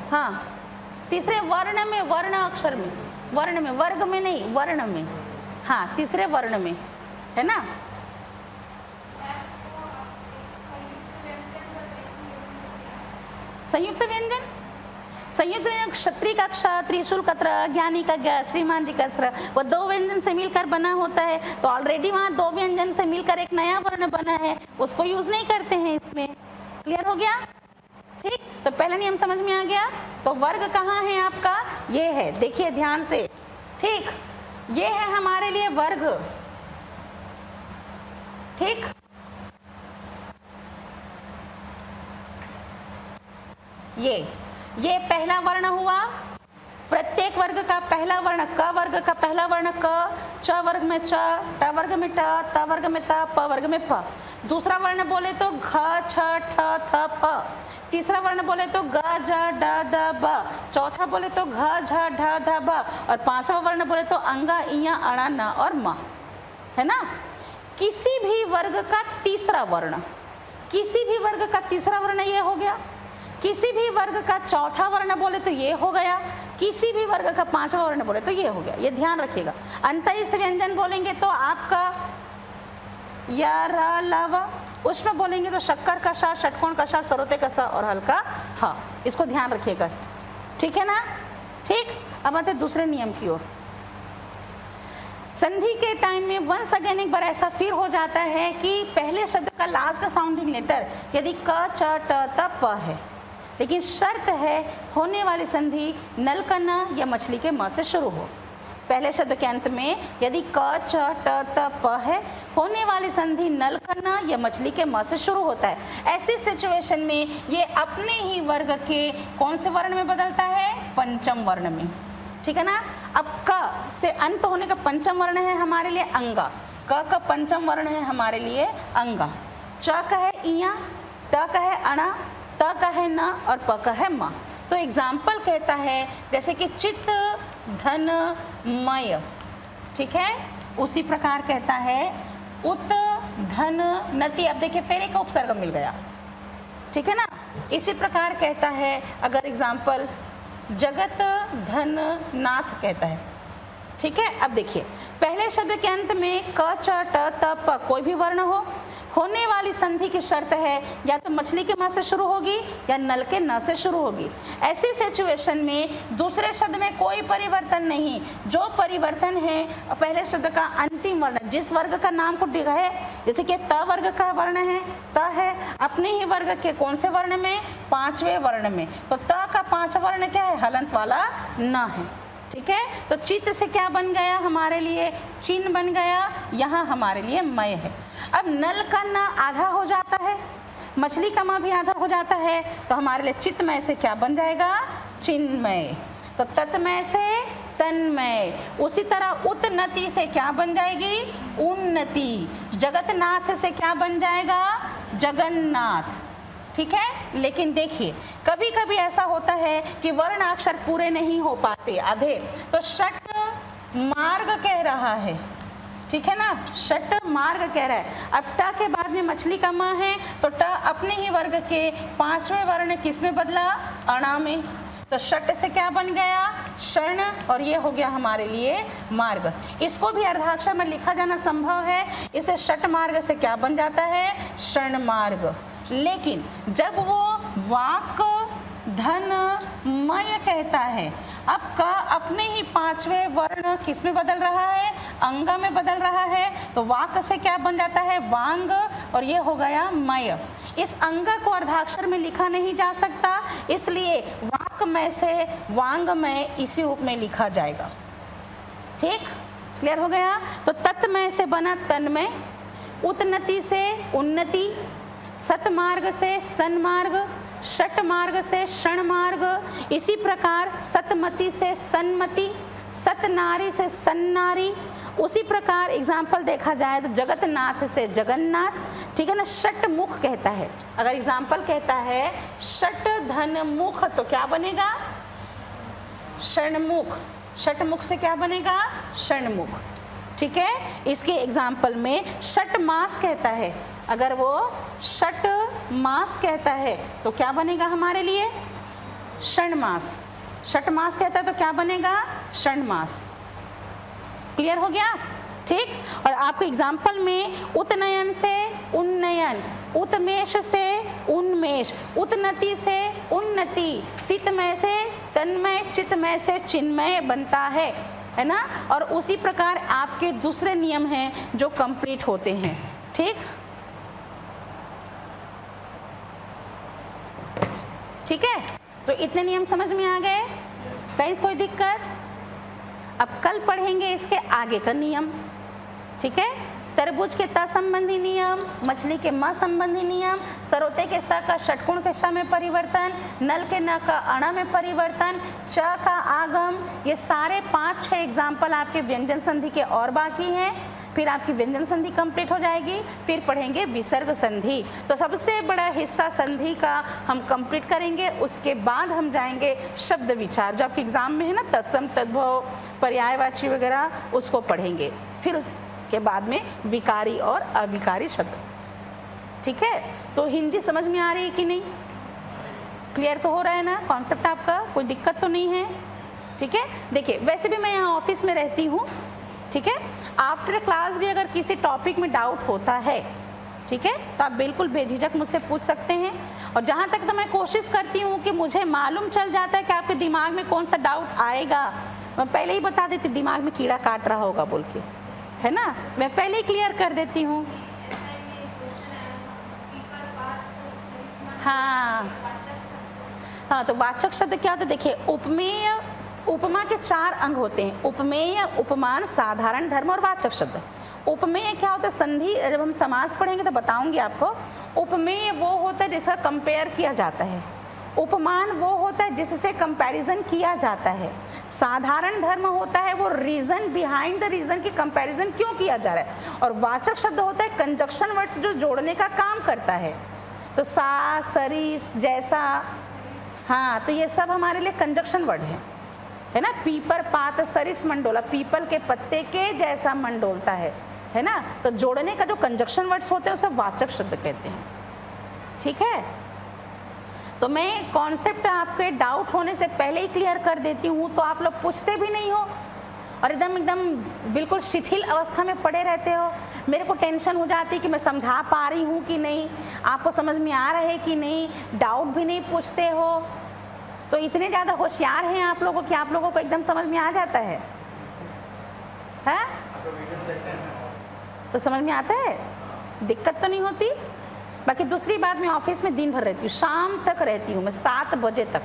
हाँ, तीसरे वर्ण में, वर्ण अक्षर में, वर्ण में, वर्ग में नहीं, वर्ण में। हाँ, तीसरे वर्ण में, है ना? संयुक्त व्यंजन, संयुक्त व्यंजन क्षत्रिय का क्ष, त्रिशूल का त्र, ज्ञानी का ज्ञ, श्रीमान जी का श्र, वो दो व्यंजन से मिलकर बना होता है। तो ऑलरेडी वहाँ दो व्यंजन से मिलकर एक नया वर्ण बना है, उसको यूज नहीं करते हैं इसमें। क्लियर हो गया? ठीक, तो पहला नियम समझ में आ गया। तो वर्ग कहाँ है आपका? ये है, देखिए ध्यान से। ठीक, ये है हमारे लिए वर्ग। ठीक, ये पहला वर्ण हुआ। प्रत्येक वर्ग का पहला वर्ण, क वर्ग का पहला वर्ण क, च वर्ग में च, ट वर्ग में ट, त वर्ग में त, प वर्ग में प। दूसरा वर्ण बोले तो घ छ ठ थ फ। तीसरा वर्ण बोले तो ग ज ड द ब। चौथा बोले तो घ झ ढ ध ब। और पांचवा वर्ण बोले तो अंगा इया अणा न और म, है ना? किसी भी वर्ग का तीसरा वर्ण, किसी भी वर्ग का तीसरा वर्ण ये हो गया। किसी भी वर्ग का चौथा वर्ण बोले तो ये हो गया। किसी भी वर्ग का पांचवा वर्ण बोले तो ये हो गया। ये ध्यान रखिएगा। अंतरिक्ष व्यंजन बोलेंगे तो आपका या रा लावा, उसमें बोलेंगे तो शक्कर का सा, षटकोण का सा, सरोते का सा और हल्का हा। इसको ध्यान रखिएगा, ठीक है ना? ठीक, अब आते दूसरे नियम की ओर। संधि के टाइम में वंस अगेन एक बार ऐसा फिर हो जाता है कि पहले शब्द का लास्ट साउंडिंग लेटर यदि क च ट त प है, लेकिन शर्त है होने वाली संधि नल का न या मछली के म से शुरू हो। पहले शब्द के अंत में यदि क च ट त प है, होने वाली संधि नल का न या मछली के म से शुरू होता है। ऐसी सिचुएशन में ये अपने ही वर्ग के कौन से वर्ण में बदलता है? पंचम वर्ण में, ठीक है ना? अब क से अंत होने का पंचम वर्ण है हमारे लिए अंगा। क का पंचम वर्ण है हमारे लिए अंगा। च का है इया, ट का है अणा, त का है न और प का है म। तो एग्जाम्पल कहता है जैसे कि चित्त धन मय, ठीक है? उसी प्रकार कहता है उत धन नति। अब देखिए फिर एक उपसर्ग मिल गया, ठीक है ना? इसी प्रकार कहता है अगर एग्जाम्पल जगत धन नाथ कहता है, ठीक है? अब देखिए पहले शब्द के अंत में क च ट त प कोई भी वर्ण हो, होने वाली संधि की शर्त है या तो मछली के म से शुरू होगी या नल के न से शुरू होगी। ऐसी सिचुएशन में दूसरे शब्द में कोई परिवर्तन नहीं। जो परिवर्तन है पहले शब्द का अंतिम वर्ण, जिस वर्ग का नाम को दिया है, जैसे कि त वर्ग का वर्ण है, त है अपने ही वर्ग के कौन से वर्ण में? पांचवें वर्ण में। तो त का पांचवा वर्ण क्या है? हलंत वाला न है, ठीक है? तो चित्त से क्या बन गया हमारे लिए? चिन्ह बन गया। यहाँ हमारे लिए मय है। अब नल का न आधा हो जाता है, मछली का म भी आधा हो जाता है, तो हमारे लिए चित्तमय से क्या बन जाएगा? चिन्मय। तो तत्मय से तन्मय। उसी तरह उन्नति से क्या बन जाएगी? उन्नति। जगतनाथ से क्या बन जाएगा? जगन्नाथ, ठीक है? लेकिन देखिए कभी कभी ऐसा होता है कि वर्ण अक्षर पूरे नहीं हो पाते, आधे, तो षट मार्ग कह रहा है, ठीक है ना? षट मार्ग कह रहा है। अब ट के बाद में मछली का म है, तो ट अपने ही वर्ग के पांचवें वर्ण किस में बदला? अणा में। तो षट से क्या बन गया? शरण, और ये हो गया हमारे लिए मार्ग। इसको भी अर्धाक्षर में लिखा जाना संभव है, इसे षट मार्ग से क्या बन जाता है? शरण मार्ग। लेकिन जब वो वाक धनमय कहता है। अब क अपने ही पांचवें वर्ण किस में बदल रहा है? अंग में बदल रहा है। तो वाक से क्या बन जाता है? वांग, और ये हो गया मय। इस अंग को अर्धाक्षर में लिखा नहीं जा सकता, इसलिए वाकमय से वांगमय इसी रूप में लिखा जाएगा। ठीक, क्लियर हो गया? तो तत्मय से बना तन्मय, उन्नति से उन्नति, सतमार्ग से सन्मार्ग, षट मार्ग से षणमार्ग, इसी प्रकार सतमति से सन्मति, सतनारी से सन्नारी। उसी प्रकार एग्जाम्पल देखा जाए तो जगतनाथ से जगन्नाथ, ठीक है ना। षट मुख कहता है, अगर एग्जाम्पल कहता है षट धन मुख तो क्या बनेगा? षणमुख। षटमुख से क्या बनेगा? षणमुख, ठीक है। इसके एग्जाम्पल में षट मास कहता है, अगर वो षट मास कहता है तो क्या बनेगा हमारे लिए? षणमास। षट मास कहता है तो क्या बनेगा? षणमास। क्लियर हो गया? ठीक। और आपके एग्जाम्पल में उत्नयन से उन्नयन, उत्मेष से उन्मेष, उन्नति से उन्नति, तितमय से तन्मय, चितमय से चिन्मय बनता है ना। और उसी प्रकार आपके दूसरे नियम हैं जो कंप्लीट होते हैं। ठीक, ठीक है। तो इतने नियम समझ में आ गए? कहीं कोई दिक्कत? अब कल पढ़ेंगे इसके आगे का नियम, ठीक है। तरबूज के त संबंधी नियम, मछली के म संबंधी नियम, सरोते के स का षटकोण के श में परिवर्तन, नल के न का अण में परिवर्तन, च का आगम, ये सारे 5-6 एग्जाम्पल आपके व्यंजन संधि के और बाकी हैं। फिर आपकी व्यंजन संधि कंप्लीट हो जाएगी, फिर पढ़ेंगे विसर्ग संधि। तो सबसे बड़ा हिस्सा संधि का हम कंप्लीट करेंगे, उसके बाद हम जाएंगे शब्द विचार, जो आपके एग्जाम में है ना, तत्सम, तद्भव, पर्यायवाची वगैरह, उसको पढ़ेंगे। फिर के बाद में विकारी और अविकारी शब्द, ठीक है। तो हिंदी समझ में आ रही है कि नहीं? क्लियर तो हो रहा है ना कॉन्सेप्ट आपका? कोई दिक्कत तो नहीं है? ठीक है। देखिए, वैसे भी मैं यहाँ ऑफिस में रहती हूँ, ठीक है। आफ्टर क्लास भी अगर किसी टॉपिक में डाउट होता है, ठीक है, तो आप बिल्कुल बेझिझक मुझसे पूछ सकते हैं। और जहाँ तक तो मैं कोशिश करती हूँ कि मुझे मालूम चल जाता है कि आपके दिमाग में कौन सा डाउट आएगा, मैं पहले ही बता देती, दिमाग में कीड़ा काट रहा होगा बोल के, है ना, मैं पहले ही क्लियर कर देती हूँ। हाँ हाँ, तो वाचक शब्द क्या होता है? देखिए, उपमेय, उपमा के 4 अंग होते हैं, उपमेय, उपमान, साधारण, धर्म और वाचक शब्द। उपमेय क्या होता है? संधि, जब हम समास पढ़ेंगे तो बताऊंगी आपको। उपमेय वो होता है जिसका कंपेयर किया जाता है, उपमान वो होता है जिससे कंपैरिजन किया जाता है, साधारण धर्म होता है वो रीजन, बिहाइंड द रीजन की कंपैरिजन क्यों किया जा रहा है, और वाचक शब्द होता है कंजक्शन वर्ड्स जो जोड़ने का काम करता है। तो सा, सरिस, जैसा, हाँ, तो ये सब हमारे लिए कंजक्शन वर्ड है ना। पीपर, पात, सरिस, मंडोला, पीपल के पत्ते के जैसा मंडोलता है ना। तो जोड़ने का जो कंजक्शन वर्ड्स होते हैं उसे वाचक शब्द कहते हैं, ठीक है। तो मैं कॉन्सेप्ट आपके डाउट होने से पहले ही क्लियर कर देती हूँ, तो आप लोग पूछते भी नहीं हो और एकदम बिल्कुल शिथिल अवस्था में पड़े रहते हो। मेरे को टेंशन हो जाती है कि मैं समझा पा रही हूँ कि नहीं, आपको समझ में आ रहा है कि नहीं, डाउट भी नहीं पूछते हो। तो इतने ज़्यादा होशियार हैं आप लोगों कि आप लोगों को एकदम समझ में आ जाता है? तो समझ में आता है, दिक्कत तो नहीं होती। बाकी दूसरी बात, मैं ऑफिस में दिन भर रहती हूँ, शाम तक रहती हूँ मैं, 7 बजे तक।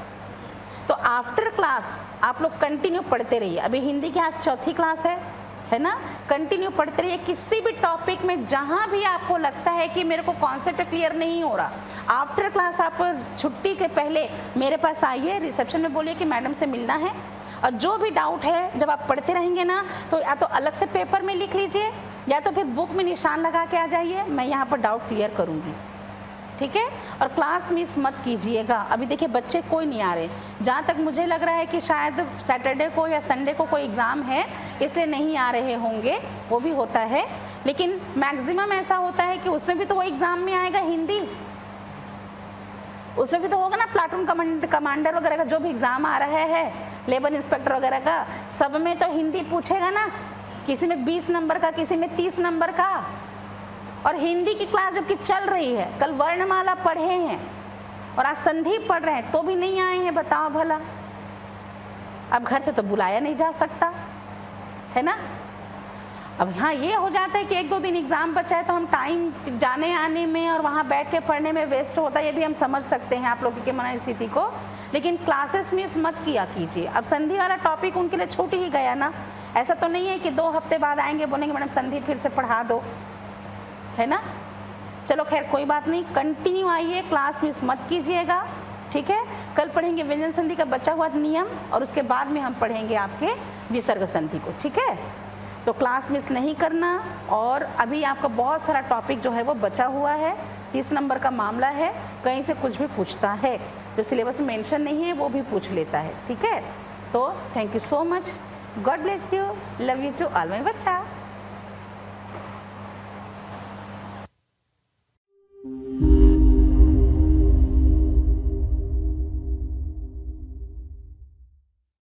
तो आफ्टर क्लास आप लोग कंटिन्यू पढ़ते रहिए। अभी हिंदी की आज 4थी क्लास है ना, कंटिन्यू पढ़ते रहिए। किसी भी टॉपिक में जहाँ भी आपको लगता है कि मेरे को कॉन्सेप्ट क्लियर नहीं हो रहा, आफ्टर क्लास आप छुट्टी के पहले मेरे पास आइए, रिसेप्शन में बोलिए कि मैडम से मिलना है। और जो भी डाउट है जब आप पढ़ते रहेंगे ना, तो या तो अलग से पेपर में लिख लीजिए या तो फिर बुक में निशान लगा के आ जाइए, मैं यहाँ पर डाउट क्लियर करूँगी, ठीक है। और क्लास मिस मत कीजिएगा। अभी देखिए, बच्चे कोई नहीं आ रहे, जहाँ तक मुझे लग रहा है कि शायद सैटरडे को या संडे को कोई एग्ज़ाम है इसलिए नहीं आ रहे होंगे, वो भी होता है। लेकिन मैक्सिमम ऐसा होता है कि उसमें भी तो वो एग्ज़ाम में आएगा हिंदी, उसमें भी तो होगा ना प्लाटून कमांडर वगैरह का जो भी एग्ज़ाम आ रहा है, लेबर इंस्पेक्टर वगैरह का, सब में तो हिंदी पूछेगा ना, किसी में 20 नंबर का, किसी में 30 नंबर का। और हिंदी की क्लास जबकि चल रही है, कल वर्णमाला पढ़े हैं, और आज संधि पढ़ रहे हैं तो भी नहीं आए हैं, बताओ भला। अब घर से तो बुलाया नहीं जा सकता है ना। अब हाँ ये हो जाता है कि 1-2 दिन एग्ज़ाम बचा है तो हम टाइम जाने आने में और वहाँ बैठ के पढ़ने में वेस्ट होता है, ये भी हम समझ सकते हैं आप लोगों के मन स्थिति को, लेकिन क्लासेस मिस मत किया कीजिए। अब संधि वाला टॉपिक उनके लिए छूट ही गया ना, ऐसा तो नहीं है कि 2 हफ्ते बाद आएंगे बोलेंगे मैडम संधि फिर से पढ़ा दो, है ना। चलो खैर कोई बात नहीं, कंटिन्यू आइए, क्लास मिस मत कीजिएगा, ठीक है। कल पढ़ेंगे व्यंजन संधि का बचा हुआ नियम और उसके बाद में हम पढ़ेंगे आपके विसर्ग संधि को, ठीक है। तो क्लास मिस नहीं करना। और अभी आपका बहुत सारा टॉपिक जो है वो बचा हुआ है, 30 नंबर का मामला है, कहीं से कुछ भी पूछता है जो सिलेबस में मेंशन नहीं है वो भी पूछ लेता है, ठीक है। तो thank you so much, God bless you, love you to all my बच्चा।